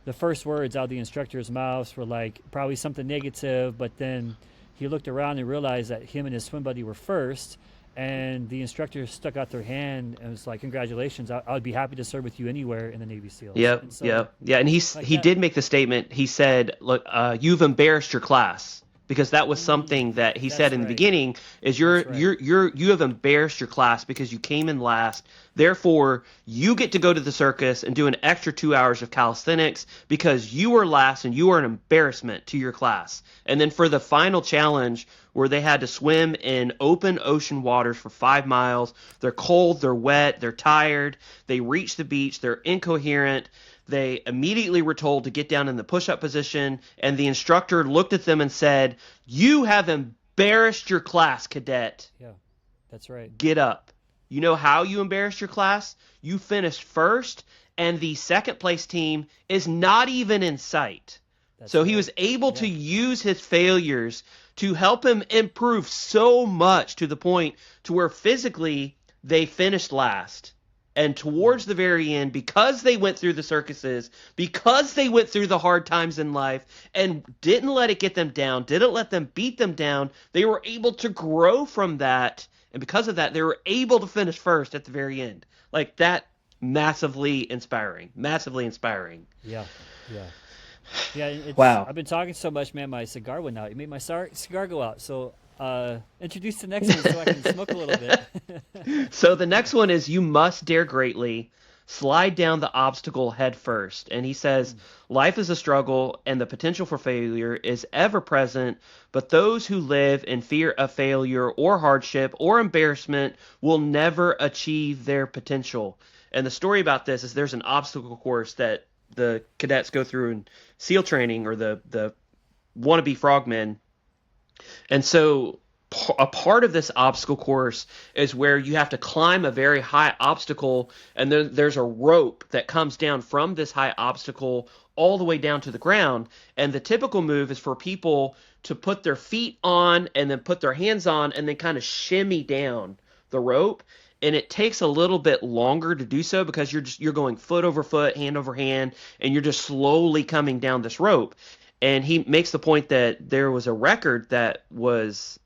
[SPEAKER 2] the first words out of the instructor's mouths were like probably something negative, but then he looked around and realized that him and his swim buddy were first, and the instructor stuck out their hand and was like, "Congratulations! I'd be happy to serve with you anywhere in the Navy SEALs."
[SPEAKER 1] Yep,
[SPEAKER 2] and so,
[SPEAKER 1] yeah. And he did make the statement. He said, "Look, you've embarrassed your class." Because that was something that he said in the beginning is you have embarrassed your class because you came in last. Therefore, you get to go to the circus and do an extra 2 hours of calisthenics because you were last and you are an embarrassment to your class. And then for the final challenge where they had to swim in open ocean waters for 5 miles, they're cold, they're wet, they're tired, they reach the beach, they're incoherent. They immediately were told to get down in the push-up position, and the instructor looked at them and said, "You have embarrassed your class, cadet."
[SPEAKER 2] Yeah, that's right.
[SPEAKER 1] Get up. You know how you embarrassed your class? You finished first, and the second place team is not even in sight. So he was able to use his failures to help him improve so much to the point to where physically they finished last. And towards the very end, because they went through the circuses, because they went through the hard times in life and didn't let it get them down, didn't let them beat them down, they were able to grow from that. And because of that, they were able to finish first at the very end. Like that, massively inspiring. Massively inspiring.
[SPEAKER 2] Yeah, yeah. Yeah,
[SPEAKER 1] Wow.
[SPEAKER 2] I've been talking so much, man, my cigar went out. You made my cigar go out. So introduce the next one so I can smoke a little bit.
[SPEAKER 1] So the next one is you must dare greatly, slide down the obstacle head first. And he says, life is a struggle and the potential for failure is ever present, but those who live in fear of failure or hardship or embarrassment will never achieve their potential. And the story about this is there's an obstacle course that the cadets go through in SEAL training, or the wannabe frogmen. And so a part of this obstacle course is where you have to climb a very high obstacle, and there's a rope that comes down from this high obstacle all the way down to the ground. And the typical move is for people to put their feet on and then put their hands on and then kind of shimmy down the rope. And it takes a little bit longer to do so because you're going foot over foot, hand over hand, and you're just slowly coming down this rope. And he makes the point that there was a record that was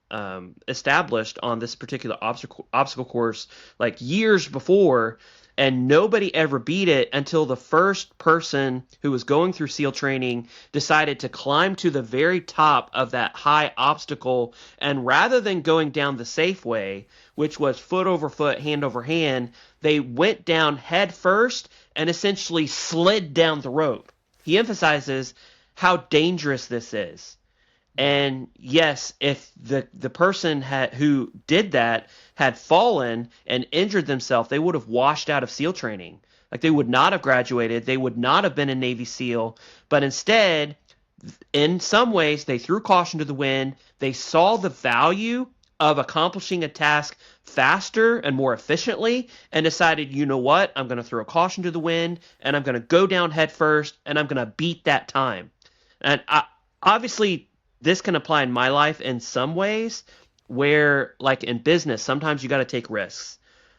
[SPEAKER 1] established on this particular obstacle course like years before, and nobody ever beat it until the first person who was going through SEAL training decided to climb to the very top of that high obstacle, and rather than going down the safe way, which was foot over foot, hand over hand, they went down head first and essentially slid down the rope. He emphasizes how dangerous this is. And yes, if the person who did that had fallen and injured themselves, they would have washed out of SEAL training. Like they would not have graduated. They would not have been a Navy SEAL. But instead, in some ways, they threw caution to the wind. They saw the value of accomplishing a task faster and more efficiently and decided, you know what, I'm going to throw caution to the wind and I'm going to go down head first and I'm going to beat that time. And obviously, this can apply in my life in some ways where, like in business, sometimes you got to take risks.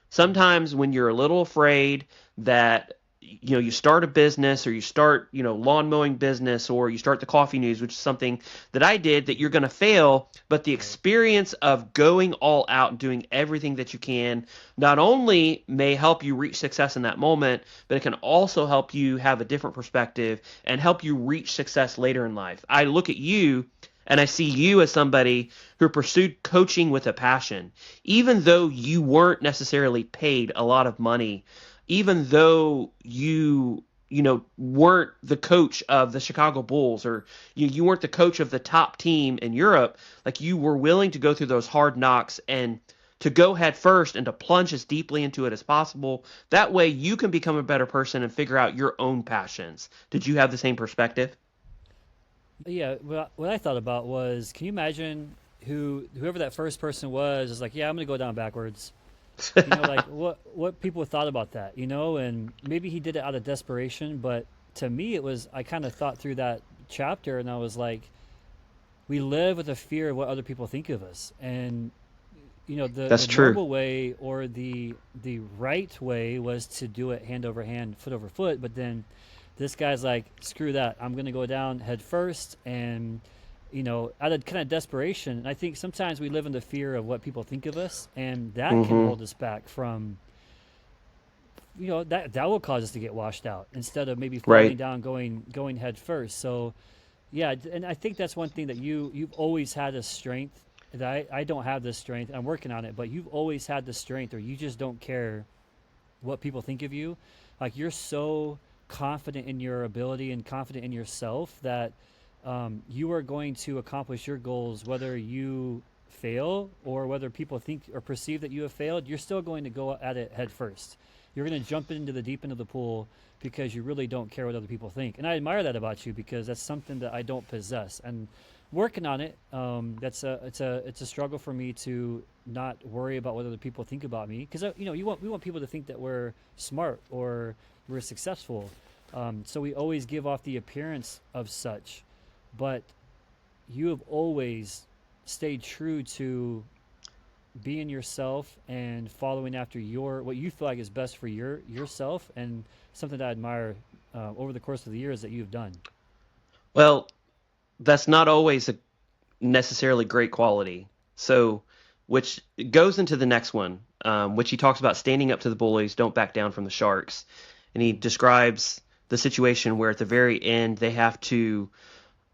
[SPEAKER 1] Sometimes when you're a little afraid that, you know, you start a business or you start, you know, lawn mowing business or you start the coffee news, which is something that I did, that you're going to fail. But the experience of going all out and doing everything that you can not only may help you reach success in that moment, but it can also help you have a different perspective and help you reach success later in life. I look at you and I see you as somebody who pursued coaching with a passion, even though you weren't necessarily paid a lot of money, even though you weren't the coach of the Chicago Bulls, or you weren't the coach of the top team in Europe. Like, you were willing to go through those hard knocks and to go head first and to plunge as deeply into it as possible. That way you can become a better person and figure out your own passions. Did you have the same perspective?
[SPEAKER 2] Yeah, what I thought about was, can you imagine whoever that first person was is like, yeah, I'm going to go down backwards. You know, like what people thought about that, you know, and maybe he did it out of desperation, but to me I kind of thought through that chapter and I was like, we live with a fear of what other people think of us. And, you know, the normal way or the right way was to do it hand over hand, foot over foot. But then this guy's like, screw that. I'm going to go down head first. And, you know, out of kind of desperation. And I think sometimes we live in the fear of what people think of us, and that can hold us back from, you know, that will cause us to get washed out instead of maybe falling down, going head first. So, yeah, and I think that's one thing that you've always had a strength that I don't have this strength. I'm working on it, but you've always had the strength, or you just don't care what people think of you. Like, you're so confident in your ability and confident in yourself that you are going to accomplish your goals, whether you fail or whether people think or perceive that you have failed. You're still going to go at it head first. You're going to jump into the deep end of the pool because you really don't care what other people think. And I admire that about you, because that's something that I don't possess. And working on it, it's a struggle for me to not worry about what other people think about me, because we want people to think that we're smart or we're successful. So we always give off the appearance of such. But you have always stayed true to being yourself and following after what you feel like is best for yourself, and something that I admire over the course of the years that you've done.
[SPEAKER 1] Well, that's not always a necessarily great quality. So, which goes into the next one, which he talks about standing up to the bullies, don't back down from the sharks. And he describes the situation where at the very end they have to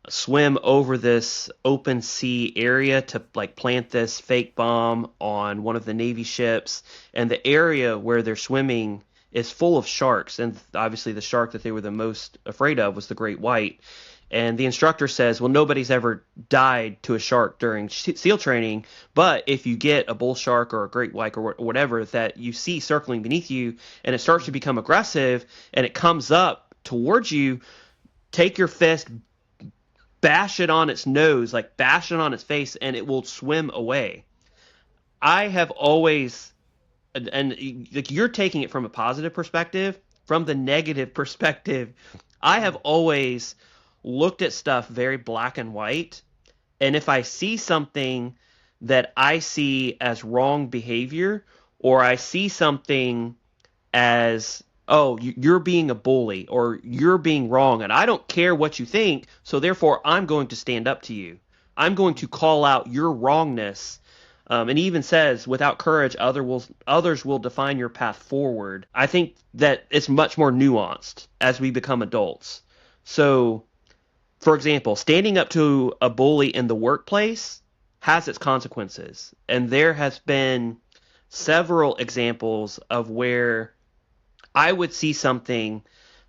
[SPEAKER 1] swim over this open sea area to like plant this fake bomb on one of the Navy ships. And the area where they're swimming is full of sharks. And obviously the shark that they were the most afraid of was the great white. And the instructor says, well, nobody's ever died to a shark during SEAL training, but if you get a bull shark or a great white or whatever that you see circling beneath you and it starts to become aggressive and it comes up towards you, take your fist, bash it on its nose, like bash it on its face, and it will swim away. I have always, and like you're taking it from a positive perspective, from the negative perspective, I have always looked at stuff very black and white. And if I see something that I see as wrong behavior, or I see something as, oh, you're being a bully or you're being wrong, and I don't care what you think, so therefore I'm going to stand up to you. I'm going to call out your wrongness. And he even says, without courage, others will define your path forward. I think that it's much more nuanced as we become adults. So, for example, standing up to a bully in the workplace has its consequences. And there has been several examples of where I would see something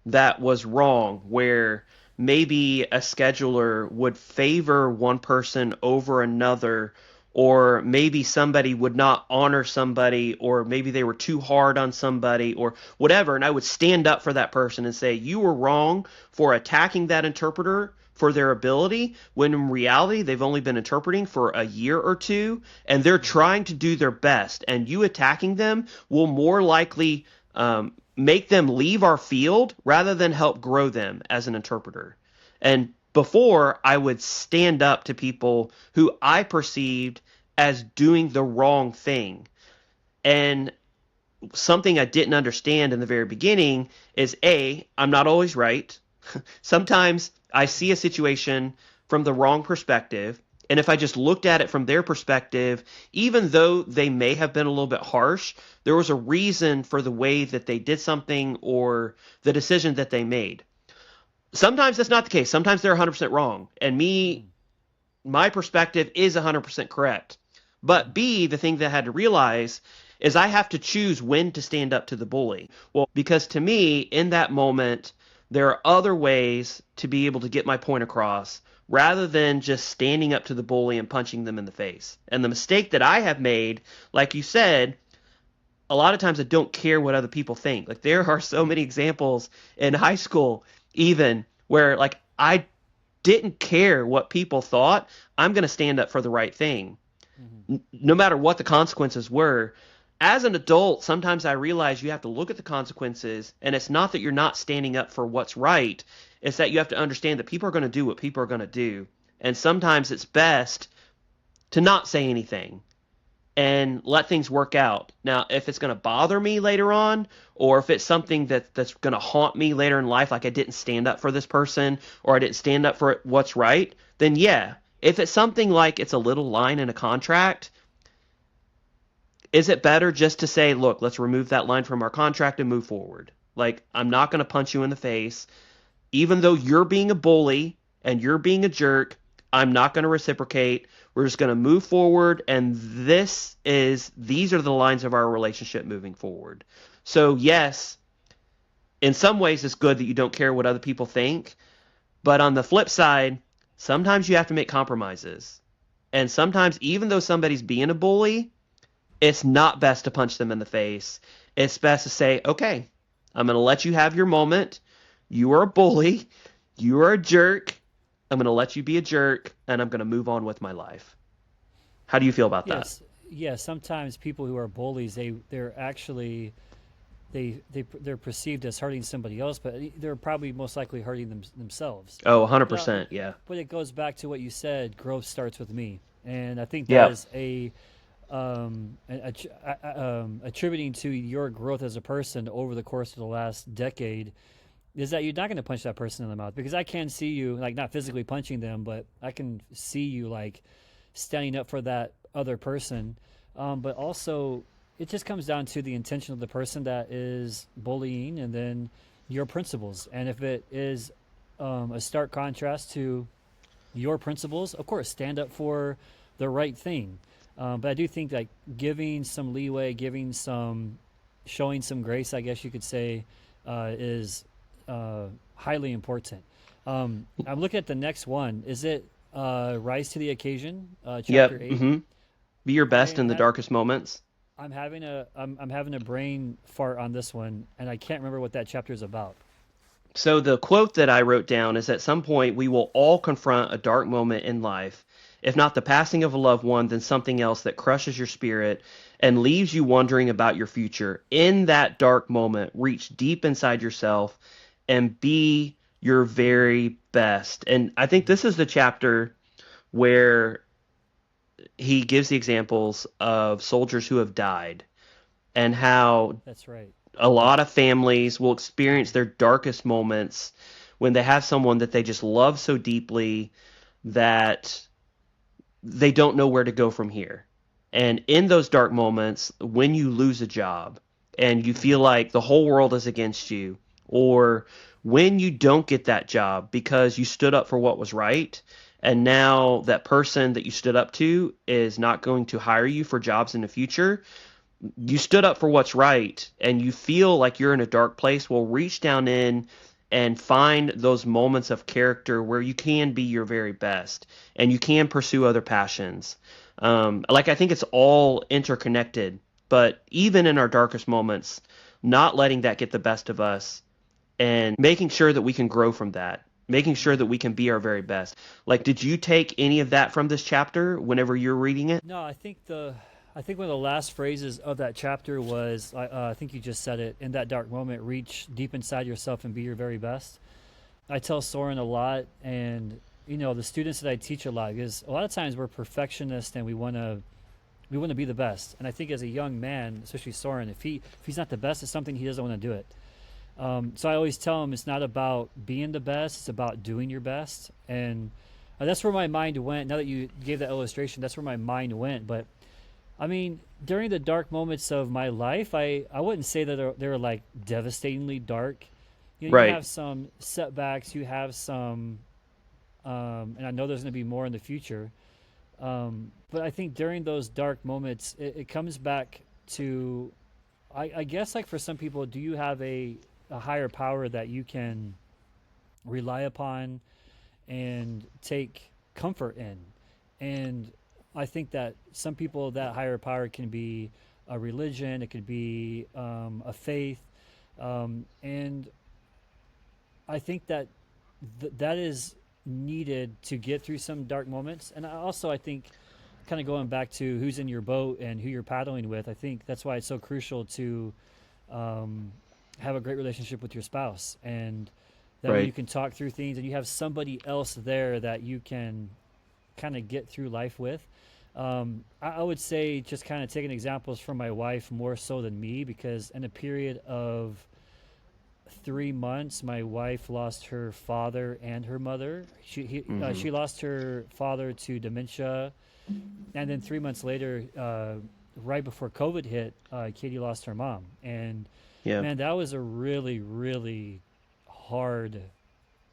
[SPEAKER 1] that was wrong, where maybe a scheduler would favor one person over another, or maybe somebody would not honor somebody, or maybe they were too hard on somebody, or whatever. And I would stand up for that person and say, you were wrong for attacking that interpreter for their ability, when in reality they've only been interpreting for a year or two, and they're trying to do their best. And you attacking them will more likely make them leave our field rather than help grow them as an interpreter. And before, I would stand up to people who I perceived as doing the wrong thing. And something I didn't understand in the very beginning is I'm not always right. Sometimes I see a situation from the wrong perspective, and if I just looked at it from their perspective, even though they may have been a little bit harsh, there was a reason for the way that they did something or the decision that they made. Sometimes that's not the case. Sometimes they're 100% wrong, and my perspective is 100% correct. But B, the thing that I had to realize is I have to choose when to stand up to the bully. Well, because to me, in that moment, there are other ways to be able to get my point across rather than just standing up to the bully and punching them in the face. And the mistake that I have made, like you said, a lot of times I don't care what other people think. Like there are so many examples in high school even where like I didn't care what people thought. I'm going to stand up for the right thing. No matter what the consequences were. As an adult, sometimes I realize you have to look at the consequences, and it's not that you're not standing up for what's right. It's that you have to understand that people are going to do what people are going to do. And sometimes it's best to not say anything and let things work out. Now, if it's going to bother me later on, or if it's something that's going to haunt me later in life, like I didn't stand up for this person, or I didn't stand up for what's right, then yeah. If it's something like it's a little line in a contract, is it better just to say, look, let's remove that line from our contract and move forward? Like, I'm not going to punch you in the face. Even though you're being a bully and you're being a jerk, I'm not going to reciprocate. We're just going to move forward, and these are the lines of our relationship moving forward. So, yes, in some ways it's good that you don't care what other people think, but on the flip side, sometimes you have to make compromises. And sometimes, even though somebody's being a bully, it's not best to punch them in the face. It's best to say, okay, I'm going to let you have your moment. You are a bully. You are a jerk. I'm going to let you be a jerk, and I'm going to move on with my life. How do you feel about that?
[SPEAKER 2] Yes. Sometimes people who are bullies, they're actually they're perceived as hurting somebody else, but they're probably most likely hurting themselves.
[SPEAKER 1] Oh, 100%, yeah.
[SPEAKER 2] But it goes back to what you said. Growth starts with me, and I think
[SPEAKER 1] Yeah.
[SPEAKER 2] that is attributing to your growth as a person over the course of the last decade is that you're not going to punch that person in the mouth, because I can see you, like, not physically punching them, but I can see you like standing up for that other person. But also, it just comes down to the intention of the person that is bullying, and then your principles. And if it is a stark contrast to your principles, of course, stand up for the right thing. But I do think, like, giving some leeway, showing some grace, I guess you could say, is highly important. I'm looking at the next one. Is it Rise to the Occasion, chapter 8?
[SPEAKER 1] Mm-hmm. Be your best in the darkest moments.
[SPEAKER 2] I'm having a brain fart on this one, and I can't remember what that chapter is about.
[SPEAKER 1] So the quote that I wrote down is, at some point we will all confront a dark moment in life. If not the passing of a loved one, then something else that crushes your spirit and leaves you wondering about your future. In that dark moment, reach deep inside yourself and be your very best. And I think this is the chapter where he gives the examples of soldiers who have died, and how
[SPEAKER 2] That's right.
[SPEAKER 1] a lot of families will experience their darkest moments when they have someone that they just love so deeply that they don't know where to go from here. And in those dark moments, when you lose a job and you feel like the whole world is against you, or when you don't get that job because you stood up for what was right, and now that person that you stood up to is not going to hire you for jobs in the future, you stood up for what's right, and you feel like you're in a dark place. Well, reach down in and find those moments of character where you can be your very best and you can pursue other passions. I think it's all interconnected, but even in our darkest moments, not letting that get the best of us and making sure that we can grow from that, making sure that we can be our very best. Like, did you take any of that from this chapter whenever you're reading it?
[SPEAKER 2] No, I think one of the last phrases of that chapter was, I think you just said it, in that dark moment, reach deep inside yourself and be your very best. I tell Soren a lot, and the students that I teach a lot, because a lot of times we're perfectionists and we want to be the best. And I think as a young man, especially Soren, if he's not the best at something, he doesn't want to do it. So I always tell him it's not about being the best, it's about doing your best. And that's where my mind went. Now that you gave that illustration, that's where my mind went. But I mean, during the dark moments of my life, I wouldn't say that they were like devastatingly dark.
[SPEAKER 1] Right.
[SPEAKER 2] You have some setbacks, you have some, and I know there's going to be more in the future. But I think during those dark moments, it comes back to, I guess, like, for some people, do you have a higher power that you can rely upon and take comfort in? And I think that some people, that higher power can be a religion, it could be a faith, and I think that that is needed to get through some dark moments. And I think, kind of going back to who's in your boat and who you're paddling with, I think that's why it's so crucial to have a great relationship with your spouse, and that way you can talk through things and you have somebody else there that you can kind of get through life with. I would say, just kind of taking examples from my wife more so than me, because in a period of 3 months, my wife lost her father and her mother. She lost her father to dementia, and then 3 months later, right before COVID hit, Katie lost her mom. And man, that was a really, really hard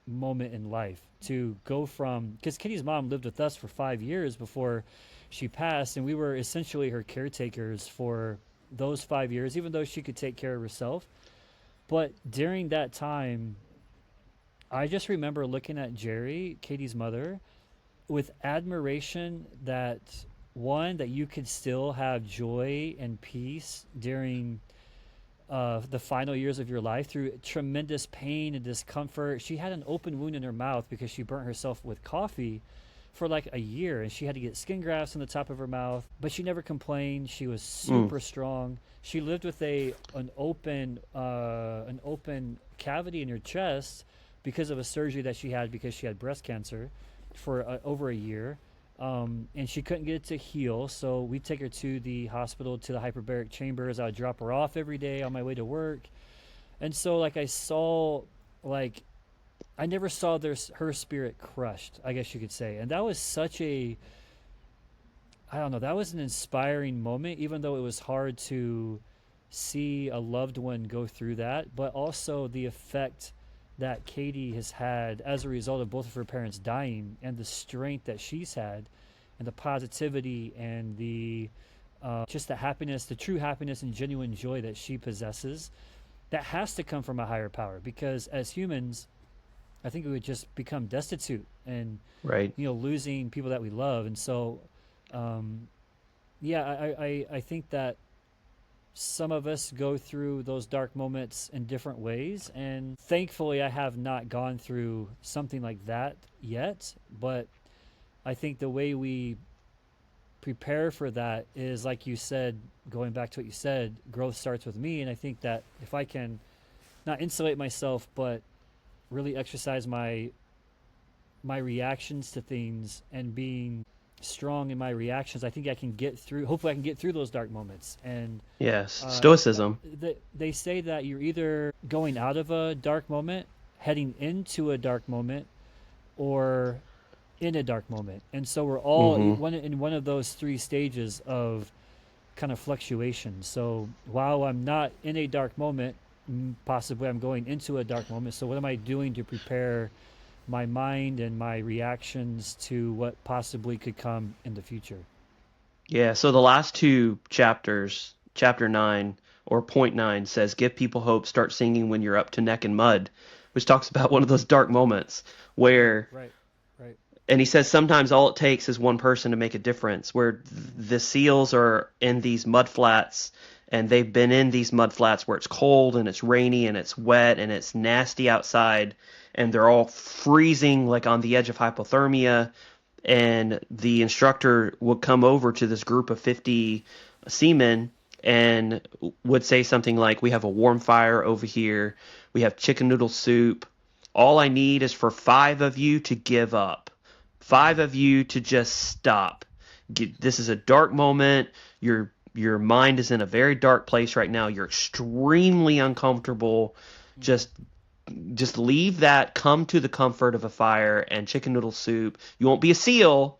[SPEAKER 2] moment in life to go from, because Katie's mom lived with us for 5 years before she passed, and we were essentially her caretakers for those 5 years, even though she could take care of herself. But during that time, I just remember looking at Jerry, Katie's mother, with admiration that, one, that you could still have joy and peace during the final years of your life through tremendous pain and discomfort. She had an open wound in her mouth because she burnt herself with coffee for like a year, and she had to get skin grafts in the top of her mouth, but she never complained. She was super strong. She lived with an open cavity in her chest because of a surgery that she had because she had breast cancer for over a year. and she couldn't get it to heal. So we take her to the hospital, to the hyperbaric chambers. I would drop her off every day on my way to work. And so like I saw, like I never saw her spirit crushed, I guess you could say. And that was such a, I don't know, that was an inspiring moment, even though it was hard to see a loved one go through that, but also the effect that Katie has had as a result of both of her parents dying, and the strength that she's had, and the positivity, and the just the happiness, the true happiness and genuine joy that she possesses. That has to come from a higher power, because as humans, I think we would just become destitute and
[SPEAKER 1] Right.
[SPEAKER 2] losing people that we love. And so I think that some of us go through those dark moments in different ways, and thankfully I have not gone through something like that yet. But I think the way we prepare for that is, like you said, going back to what you said, growth starts with me. And I think that if I can not insulate myself, but really exercise my reactions to things and being strong in my reactions, I think I can get through, hopefully I can get through those dark moments. And
[SPEAKER 1] Yes. Stoicism.
[SPEAKER 2] they say that you're either going out of a dark moment, heading into a dark moment, or in a dark moment. And so we're all in one of those three stages of kind of fluctuation. So while I'm not in a dark moment, possibly I'm going into a dark moment. So what am I doing to prepare my mind and my reactions to what possibly could come in the future?
[SPEAKER 1] Yeah, so the last two chapters, chapter 9 or point 9 says, give people hope, start singing when you're up to neck in mud, which talks about one of those dark moments where,
[SPEAKER 2] Right.
[SPEAKER 1] and he says sometimes all it takes is one person to make a difference, where the seals are in these mud flats, and they've been in these mud flats where it's cold and it's rainy and it's wet and it's nasty outside, and they're all freezing, like on the edge of hypothermia. And the instructor would come over to this group of 50 seamen and would say something like, we have a warm fire over here, we have chicken noodle soup, all I need is for 5 of you to give up, 5 of you to just stop. This is a dark moment. Your mind is in a very dark place right now. You're extremely uncomfortable. Just leave that. Come to the comfort of a fire and chicken noodle soup. You won't be a SEAL,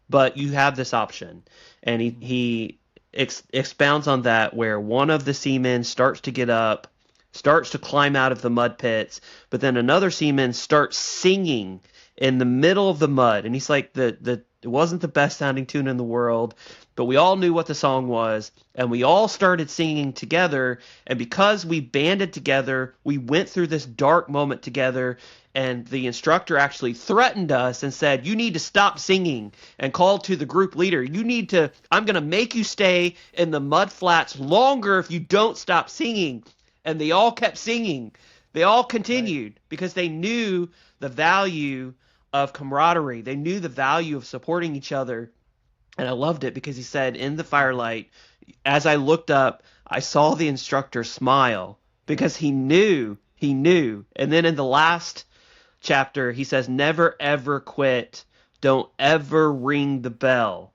[SPEAKER 1] but you have this option. And he expounds on that, where one of the seamen starts to get up, starts to climb out of the mud pits, but then another seaman starts singing in the middle of the mud. And he's like, it wasn't the best sounding tune in the world, but we all knew what the song was, and we all started singing together. And because we banded together, we went through this dark moment together. And the instructor actually threatened us and said, you need to stop singing, and called to the group leader, I'm going to make you stay in the mud flats longer if you don't stop singing. And they all kept singing. They all continued, because they knew the value of camaraderie. They knew the value of supporting each other. And I loved it, because he said, in the firelight, as I looked up, I saw the instructor smile, because he knew. And then in the last chapter, he says, never ever quit. Don't ever ring the bell,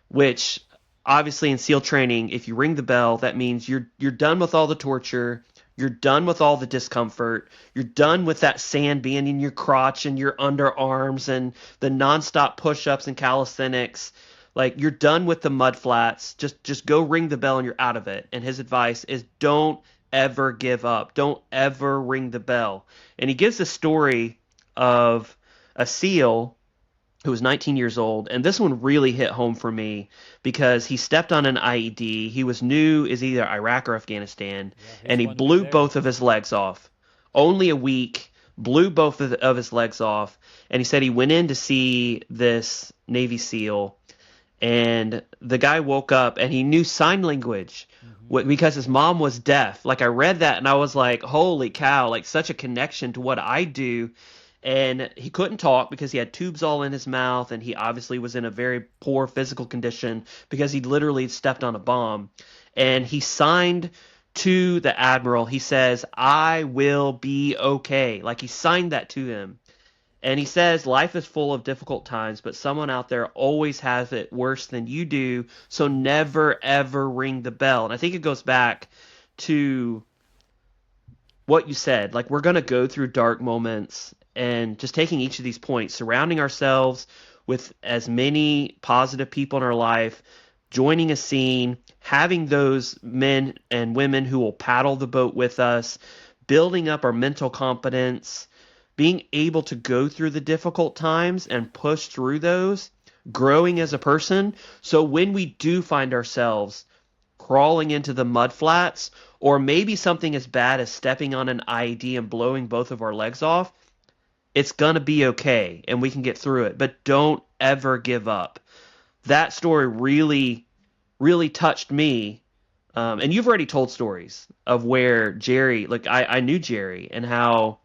[SPEAKER 1] which obviously in SEAL training, if you ring the bell, that means you're done with all the torture. You're done with all the discomfort. You're done with that sand being in your crotch and your underarms and the nonstop push-ups and calisthenics. Like, you're done with the mud flats. Just go ring the bell and you're out of it. And his advice is, don't ever give up. Don't ever ring the bell. And he gives a story of a SEAL who was 19 years old, and this one really hit home for me, because he stepped on an IED. He was new as either Iraq or Afghanistan, and he blew both of his legs off. Only a week, blew both of his legs off, and he said he went in to see this Navy SEAL, and the guy woke up and he knew sign language because his mom was deaf. Like, I read that and I was like, holy cow, like such a connection to what I do. And he couldn't talk because he had tubes all in his mouth, and he obviously was in a very poor physical condition because he literally stepped on a bomb. And he signed to the Admiral. He says, I will be okay. Like, he signed that to him. And he says life is full of difficult times, but someone out there always has it worse than you do. So never, ever ring the bell. And I think it goes back to what you said. Like, we're going to go through dark moments, and just taking each of these points, surrounding ourselves with as many positive people in our life, joining a scene, having those men and women who will paddle the boat with us, building up our mental competence, being able to go through the difficult times and push through those, growing as a person. So when we do find ourselves crawling into the mud flats, or maybe something as bad as stepping on an IED and blowing both of our legs off, it's going to be okay and we can get through it. But don't ever give up. That story really, really touched me. And you've already told stories of where Jerry, like I knew Jerry and how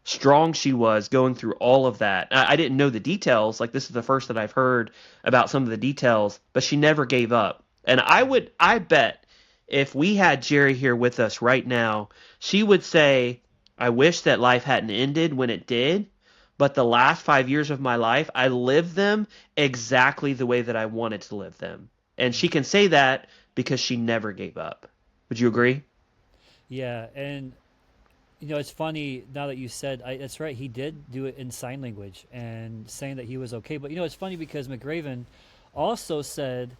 [SPEAKER 1] strong she was going through all of that. I didn't know the details. Like, this is the first that I've heard about some of the details, but she never gave up. And I bet if we had Jerry here with us right now, she would say, I wish that life hadn't ended when it did, but the last 5 years of my life, I lived them exactly the way that I wanted to live them. And she can say that because she never gave up. Would you agree?
[SPEAKER 2] Yeah, and it's funny now that you said that's right. He did do it in sign language and saying that he was okay. But it's funny because McRaven also said,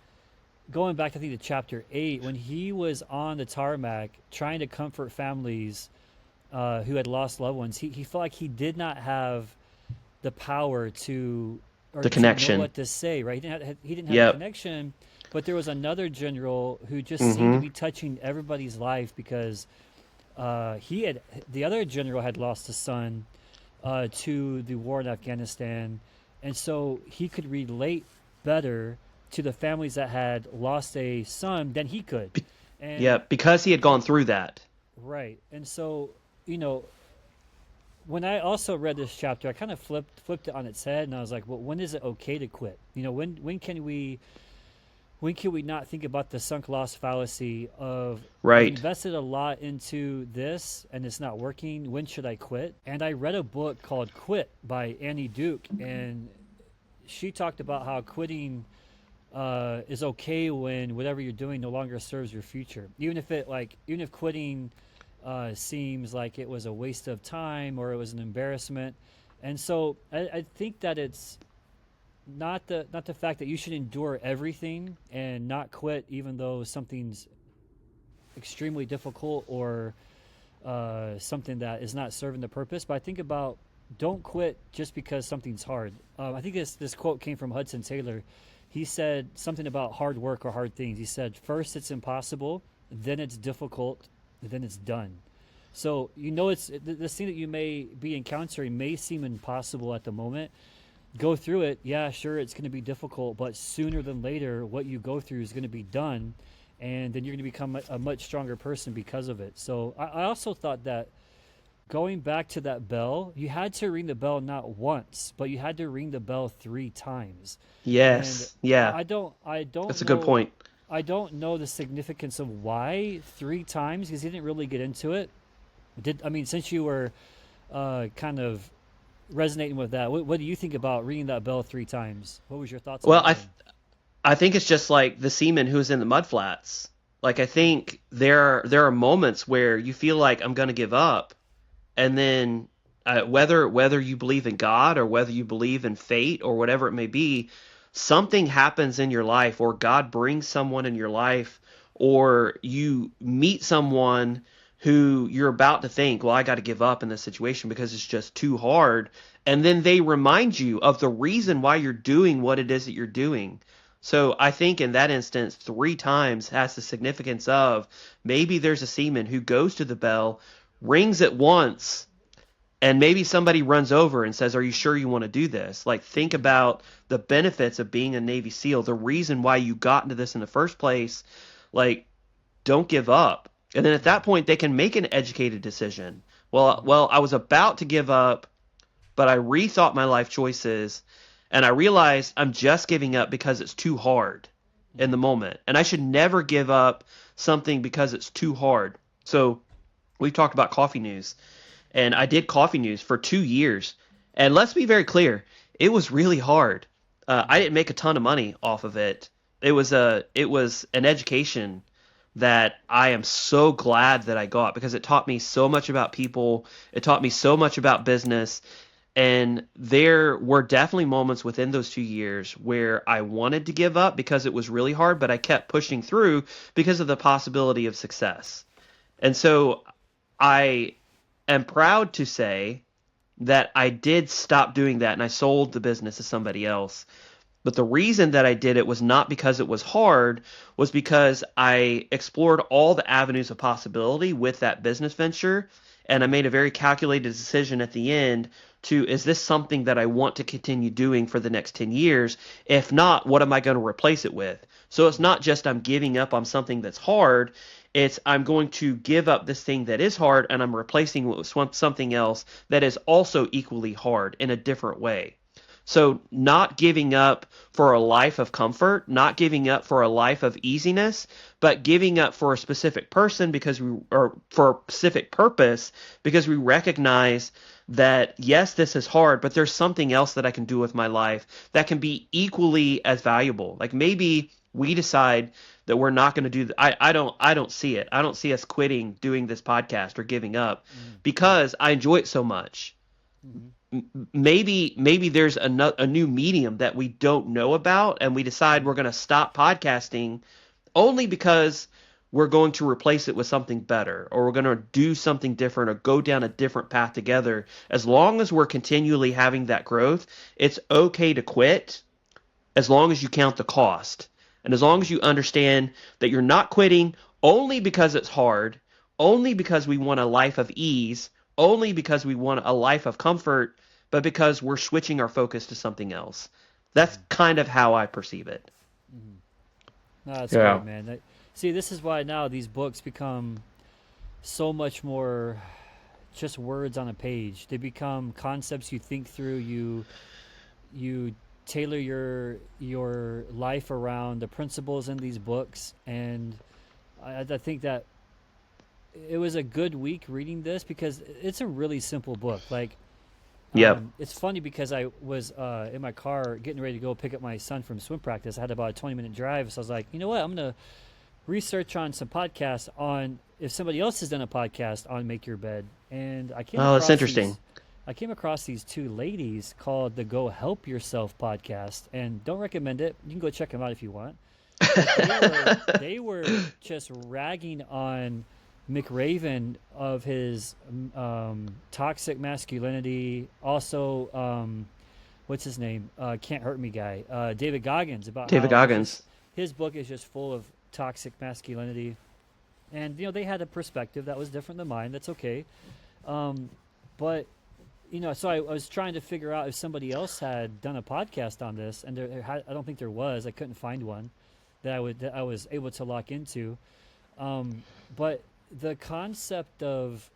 [SPEAKER 2] going back I think to chapter 8, when he was on the tarmac trying to comfort families who had lost loved ones, he felt like he did not have the power to
[SPEAKER 1] The connection.
[SPEAKER 2] to know what to say. Right? He didn't have
[SPEAKER 1] Yep.
[SPEAKER 2] the connection. But there was another general who just
[SPEAKER 1] Mm-hmm.
[SPEAKER 2] seemed to be touching everybody's life because the other general had lost a son to the war in Afghanistan, and so he could relate better to the families that had lost a son than he could. And
[SPEAKER 1] Yeah, because he had gone through that.
[SPEAKER 2] right, and so when I also read this chapter, I kind of flipped it on its head, and I was like, well, when is it okay to quit? When can we not think about the sunk loss fallacy of I
[SPEAKER 1] Right.
[SPEAKER 2] invested a lot into this and it's not working? When should I quit? And I read a book called Quit by Annie Duke, and she talked about how quitting is okay when whatever you're doing no longer serves your future. Even if quitting seems like it was a waste of time or it was an embarrassment. And so I think that it's not the fact that you should endure everything and not quit even though something's extremely difficult or something that is not serving the purpose. But I think about, don't quit just because something's hard. I think this quote came from Hudson Taylor. He said something about hard work or hard things. He said, first it's impossible, then it's difficult, then it's done. So it's the thing that you may be encountering may seem impossible at the moment. Go through it. Yeah, sure, it's going to be difficult, but sooner than later, what you go through is going to be done, and then you're going to become a much stronger person because of it. So I also thought that going back to that bell, you had to ring the bell not once, but you had to ring the bell 3 times.
[SPEAKER 1] Yes.
[SPEAKER 2] And
[SPEAKER 1] Yeah.
[SPEAKER 2] I don't.
[SPEAKER 1] That's a good point.
[SPEAKER 2] I don't know the significance of why 3 times, because he didn't really get into it. Since you were kind of resonating with that, what do you think about ringing that bell 3 times? What was your thoughts on
[SPEAKER 1] Well,
[SPEAKER 2] that?
[SPEAKER 1] I think it's just like the seaman who's in the mud flats. Like, I think there are moments where you feel like I'm going to give up, and then whether you believe in God or whether you believe in fate or whatever it may be, something happens in your life, or God brings someone in your life, or you meet someone who you're about to think, well, I got to give up in this situation because it's just too hard. And then they remind you of the reason why you're doing what it is that you're doing. So I think in that instance, 3 times has the significance of maybe there's a seaman who goes to the bell, rings it once, and maybe somebody runs over and says, are you sure you want to do this? Like, think about the benefits of being a Navy SEAL, the reason why you got into this in the first place. Like, don't give up. And then at that point, they can make an educated decision. Well, I was about to give up, but I rethought my life choices, and I realized I'm just giving up because it's too hard in the moment. And I should never give up something because it's too hard. So we've talked about coffee news, and I did coffee news for 2 years. And let's be very clear, it was really hard. I didn't make a ton of money off of it. It was an education that I am so glad that I got, because it taught me so much about people. It taught me so much about business. And there were definitely moments within those 2 years where I wanted to give up because it was really hard, but I kept pushing through because of the possibility of success. And so I am proud to say that I did stop doing that and I sold the business to somebody else. But the reason that I did it was not because it was hard, was because I explored all the avenues of possibility with that business venture. And I made a very calculated decision at the end to, is this something that I want to continue doing for the next 10 years? If not, what am I going to replace it with? So it's not just I'm giving up on something that's hard. It's I'm going to give up this thing that is hard and I'm replacing it with something else that is also equally hard in a different way. So not giving up for a life of comfort, not giving up for a life of easiness, but giving up for a specific person or for a specific purpose, because we recognize that yes, this is hard, but there's something else that I can do with my life that can be equally as valuable. Like maybe we decide that we're not going to do I don't see it. I don't see us quitting doing this podcast or giving up because I enjoy it so much. Maybe there's a new medium that we don't know about, and we decide we're going to stop podcasting only because we're going to replace it with something better, or we're going to do something different or go down a different path together. As long as we're continually having that growth, it's okay to quit as long as you count the cost. And as long as you understand that you're not quitting only because it's hard, only because we want a life of ease, only because we want a life of comfort, but because we're switching our focus to something else. That's kind of how I perceive it.
[SPEAKER 2] No, that's great, man. See, this is why now these books become so much more just words on a page. They become concepts you think through. You tailor your life around the principles in these books, and I think that it was a good week reading this because it's a really simple book. Like, it's funny because I was in my car getting ready to go pick up my son from swim practice. I had about a 20-minute drive, so I was like, you know what, I'm gonna research on some podcasts on if somebody else has done a podcast on Make Your Bed, and I came
[SPEAKER 1] that's interesting.
[SPEAKER 2] I came across these two ladies called the Go Help Yourself podcast, and don't recommend it. You can go check them out if you want. They were just ragging on McRaven of his toxic masculinity. Also, what's his name? Can't Hurt Me guy. David Goggins.
[SPEAKER 1] David Goggins.
[SPEAKER 2] His book is just full of toxic masculinity. And, they had a perspective that was different than mine. That's okay. But, so I was trying to figure out if somebody else had done a podcast on this. And I don't think there was. I couldn't find one that I was able to lock into. But the concept of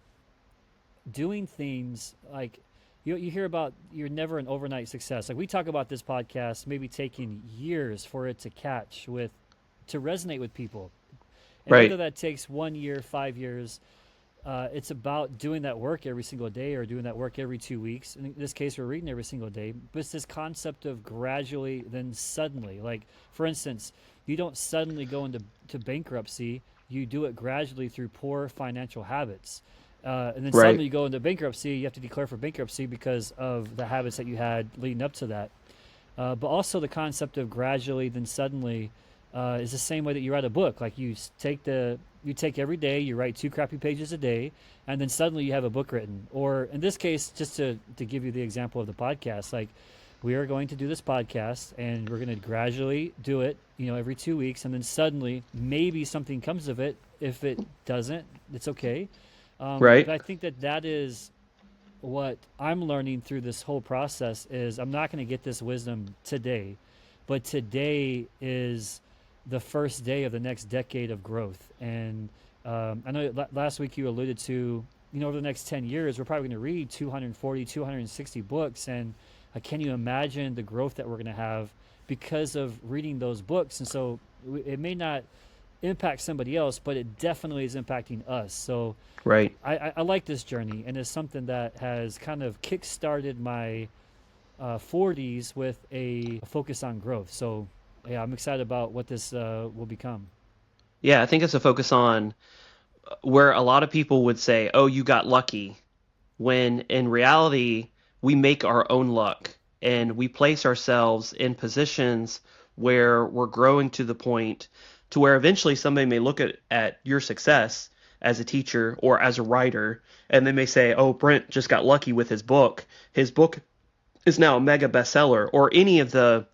[SPEAKER 2] doing things like you hear about, you're never an overnight success. Like we talk about this podcast maybe taking years for it to to resonate with people. And
[SPEAKER 1] right.
[SPEAKER 2] Whether that takes 1 year, 5 years, it's about doing that work every single day or doing that work every 2 weeks. In this case, we're reading every single day. But it's this concept of gradually, then suddenly. Like, for instance, you don't suddenly go into bankruptcy. You do it gradually through poor financial habits. And then suddenly you go into bankruptcy. You have to declare for bankruptcy because of the habits that you had leading up to that. But also the concept of gradually, then suddenly is the same way that you write a book. Like you take every day, you write 2 crappy pages a day, and then suddenly you have a book written. Or in this case, just to give you the example of the podcast, like we are going to do this podcast and we're going to gradually do it, every 2 weeks. And then suddenly maybe something comes of it. If it doesn't, it's okay. But I think that is what I'm learning through this whole process is I'm not going to get this wisdom today, but today is the first day of the next decade of growth. And I know last week you alluded to, over the next 10 years, we're probably going to read 240, 260 books. And can you imagine the growth that we're going to have because of reading those books? And so it may not impact somebody else, but it definitely is impacting us. So
[SPEAKER 1] Right.
[SPEAKER 2] I like this journey, and it's something that has kind of kick-started my 40s with a focus on growth. So yeah, I'm excited about what this will become.
[SPEAKER 1] Yeah, I think it's a focus on where a lot of people would say, "Oh, you got lucky," when in reality, we make our own luck and we place ourselves in positions where we're growing to the point to where eventually somebody may look at your success as a teacher or as a writer, and they may say, "Oh, Brent just got lucky with his book. His book is now a mega bestseller," or any of the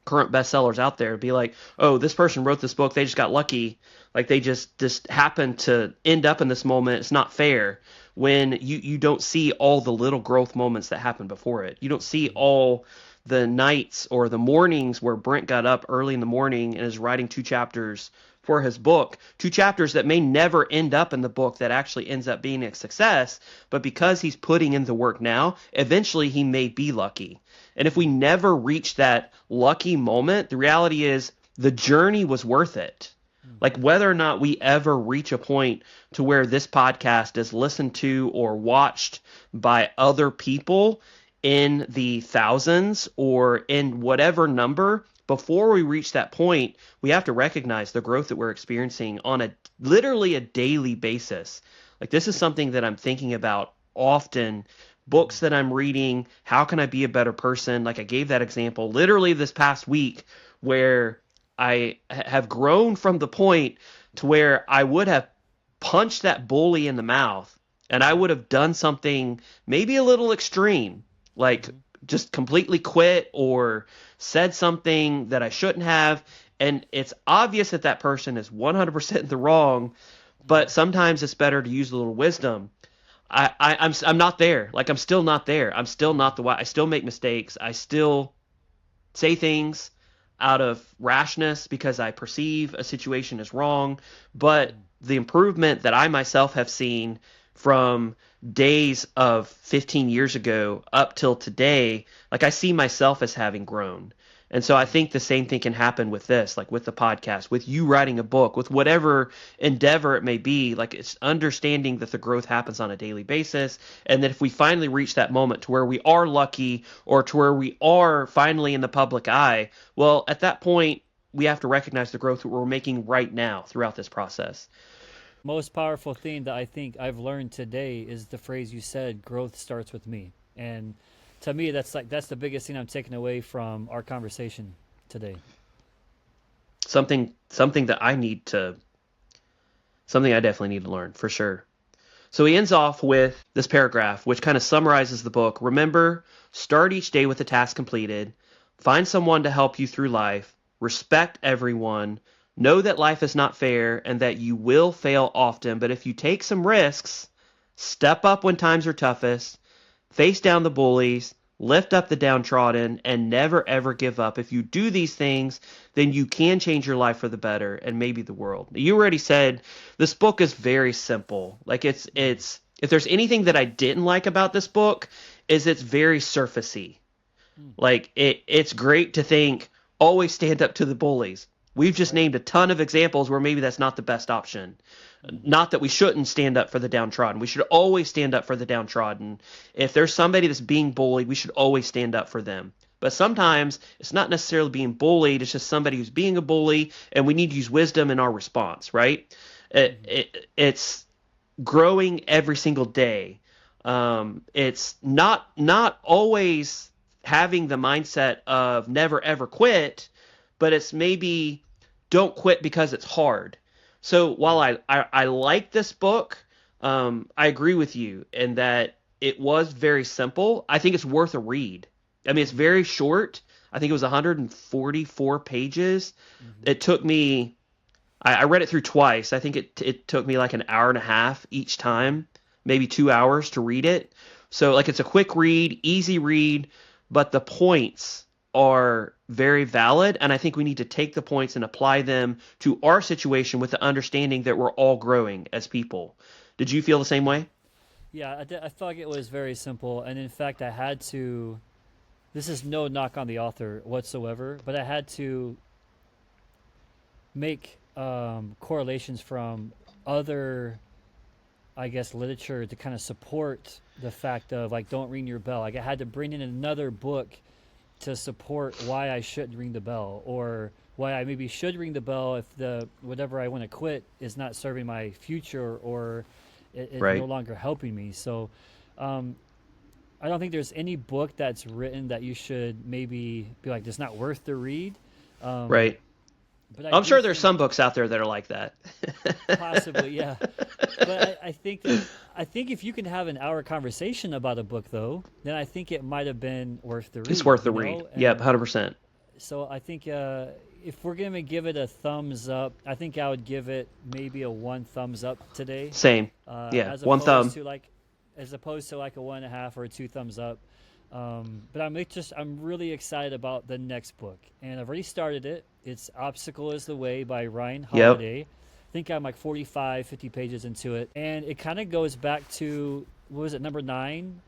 [SPEAKER 1] current bestsellers out there. Be like, "Oh, this person wrote this book. They just got lucky. Like they just happened to end up in this moment. It's not fair." When you don't see all the little growth moments that happened before it. You don't see all the nights or the mornings where Brent got up early in the morning and is writing 2 chapters for his book, 2 chapters that may never end up in the book that actually ends up being a success, but because he's putting in the work now, eventually he may be lucky. And if we never reach that lucky moment, the reality is the journey was worth it. Like whether or not we ever reach a point to where this podcast is listened to or watched by other people in the thousands or in whatever number, before we reach that point, we have to recognize the growth that we're experiencing on a literally a daily basis. Like this is something that I'm thinking about often. Books that I'm reading, how can I be a better person? Like I gave that example literally this past week where I have grown from the point to where I would have punched that bully in the mouth and I would have done something maybe a little extreme, like just completely quit or said something that I shouldn't have. And it's obvious that that person is 100% in the wrong, but sometimes it's better to use a little wisdom. I'm not there. Like I'm still not there. I'm still not the way. I still make mistakes. I still say things out of rashness because I perceive a situation as wrong. But the improvement that I myself have seen from days of 15 years ago up till today, like I see myself as having grown. And so I think the same thing can happen with this, like with the podcast, with you writing a book, with whatever endeavor it may be. Like it's understanding that the growth happens on a daily basis. And that if we finally reach that moment to where we are lucky or to where we are finally in the public eye, well, at that point, we have to recognize the growth that we're making right now throughout this process.
[SPEAKER 2] Most powerful thing that I think I've learned today is the phrase you said, growth starts with me. And to me, that's the biggest thing I'm taking away from our conversation today.
[SPEAKER 1] Something that something I definitely need to learn for sure. So he ends off with this paragraph, which kind of summarizes the book. Remember, start each day with a task completed. Find someone to help you through life. Respect everyone. Know that life is not fair and that you will fail often. But if you take some risks, step up when times are toughest, face down the bullies, lift up the downtrodden, and never ever give up. If you do these things, then you can change your life for the better and maybe the world. You already said this book is very simple. Like it's if there's anything that I didn't like about this book is it's very surfacey. Like it's great to think always stand up to the bullies. We've just named a ton of examples where maybe that's not the best option. Not that we shouldn't stand up for the downtrodden. We should always stand up for the downtrodden. If there's somebody that's being bullied, we should always stand up for them. But sometimes it's not necessarily being bullied. It's just somebody who's being a bully, and we need to use wisdom in our response, right? It's growing every single day. It's not always having the mindset of never ever quit, but it's maybe don't quit because it's hard. So while I like this book, I agree with you in that it was very simple. I think it's worth a read. I mean, it's very short. I think it was 144 pages. It took me, I read it through twice. I think it took me like an hour and a half each time, maybe 2 hours to read it. So like it's a quick read, easy read, but the points are very valid, and I think we need to take the points and apply them to our situation with the understanding that we're all growing as people. Did you feel the same way?
[SPEAKER 2] Yeah, I felt like it was very simple, and in fact, I had to. This is no knock on the author whatsoever, but I had to make correlations from other, I guess, literature to kind of support the fact of like don't ring your bell. Like I had to bring in another book to support why I shouldn't ring the bell, or why I maybe should ring the bell if the whatever I want to quit is not serving my future, or it's
[SPEAKER 1] Right.
[SPEAKER 2] no longer helping me. So I don't think there's any book that's written that you should maybe be like, it's not worth the read.
[SPEAKER 1] Right.
[SPEAKER 2] But I
[SPEAKER 1] I'm
[SPEAKER 2] do
[SPEAKER 1] sure there's
[SPEAKER 2] think
[SPEAKER 1] some books out there that are like that.
[SPEAKER 2] possibly, yeah. But I think that, I think if you can have an hour conversation about a book, though, then I think it might have been worth the read.
[SPEAKER 1] It's worth the
[SPEAKER 2] you
[SPEAKER 1] read.
[SPEAKER 2] know?
[SPEAKER 1] Yep,
[SPEAKER 2] And
[SPEAKER 1] 100%.
[SPEAKER 2] so I think if we're gonna give it a thumbs up, I think I would give it maybe a 1 thumbs up today,
[SPEAKER 1] Same. Yeah,
[SPEAKER 2] as
[SPEAKER 1] one thumb.
[SPEAKER 2] opposed to like, as opposed to like a 1.5 or a 2 thumbs up. But I'm really excited about the next book, and I've already started it. It's Obstacle is the Way by Ryan
[SPEAKER 1] Yep.
[SPEAKER 2] Holiday. I think I'm like 45, 50 pages into it, and it kind of goes back to, what was it, number 9?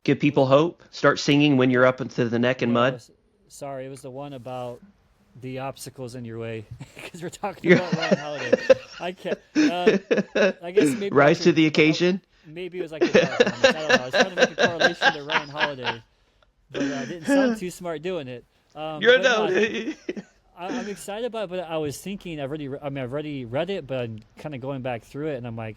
[SPEAKER 1] Give people hope. Start singing when you're up into the neck in mud.
[SPEAKER 2] Sorry, it was the one about the obstacles in your way, because we're talking
[SPEAKER 1] Yeah.
[SPEAKER 2] about Ryan Holiday. I can't. I guess maybe I
[SPEAKER 1] Rise to
[SPEAKER 2] should-
[SPEAKER 1] the occasion.
[SPEAKER 2] Maybe it was like the Dark Comics. I don't know. I was trying to make a correlation to Ryan Holiday, but I didn't sound too smart doing it.
[SPEAKER 1] You're
[SPEAKER 2] But no,
[SPEAKER 1] no.
[SPEAKER 2] I'm excited about it, but I was thinking I've already read it, but I'm kind of going back through it, and I'm like,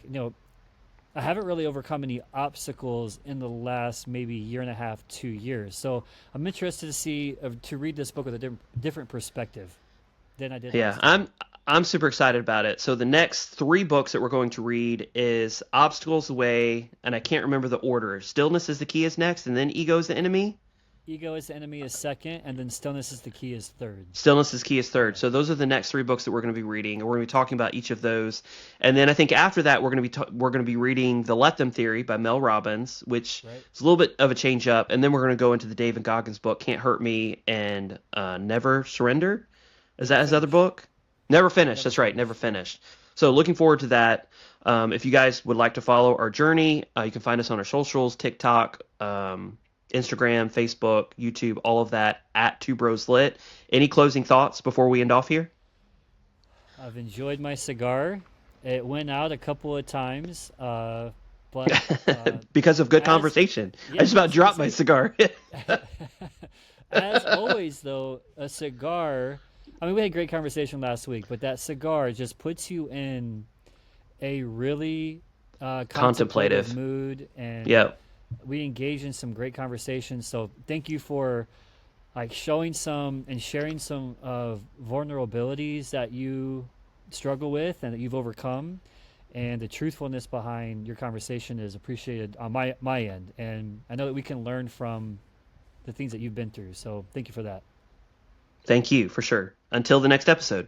[SPEAKER 2] I haven't really overcome any obstacles in the last maybe year and a half, 2 years. So I'm interested to read this book with a different perspective than I did.
[SPEAKER 1] Yeah,
[SPEAKER 2] last time.
[SPEAKER 1] I'm super excited about it. So the next 3 books that we're going to read is Obstacles Away, and I can't remember the order. Stillness is the Key is next, and then Ego is the Enemy.
[SPEAKER 2] Ego is the Enemy is second, and then Stillness is the Key is third.
[SPEAKER 1] Stillness is Key is third. So those are the next 3 books that we're going to be reading, and we're going to be talking about each of those. And then I think after that we're going to be reading The Let Them Theory by Mel Robbins, which
[SPEAKER 2] Right.
[SPEAKER 1] is a little bit of a change up. And then we're going to go into the David Goggins book, Can't Hurt Me, and Never Surrender. Is that his other book? Never Finished. That's right, Never Finished. So looking forward to that. If you guys would like to follow our journey, you can find us on our socials, TikTok, Instagram, Facebook, YouTube, all of that at Two Bros Lit. Any closing thoughts before we end off here?
[SPEAKER 2] I've enjoyed my cigar. It went out a couple of times, but
[SPEAKER 1] Because of good
[SPEAKER 2] as-
[SPEAKER 1] conversation.
[SPEAKER 2] yeah,
[SPEAKER 1] I just about
[SPEAKER 2] as-
[SPEAKER 1] dropped my cigar.
[SPEAKER 2] as always, though, a cigar. I mean, we had a great conversation last week, but that cigar just puts you in a really contemplative mood, and
[SPEAKER 1] Yep.
[SPEAKER 2] we engage in some great conversations. So thank you for like showing some and sharing some of vulnerabilities that you struggle with and that you've overcome, and the truthfulness behind your conversation is appreciated on my end, and I know that we can learn from the things that you've been through. So thank you for that.
[SPEAKER 1] Thank you, for sure. Until the next episode.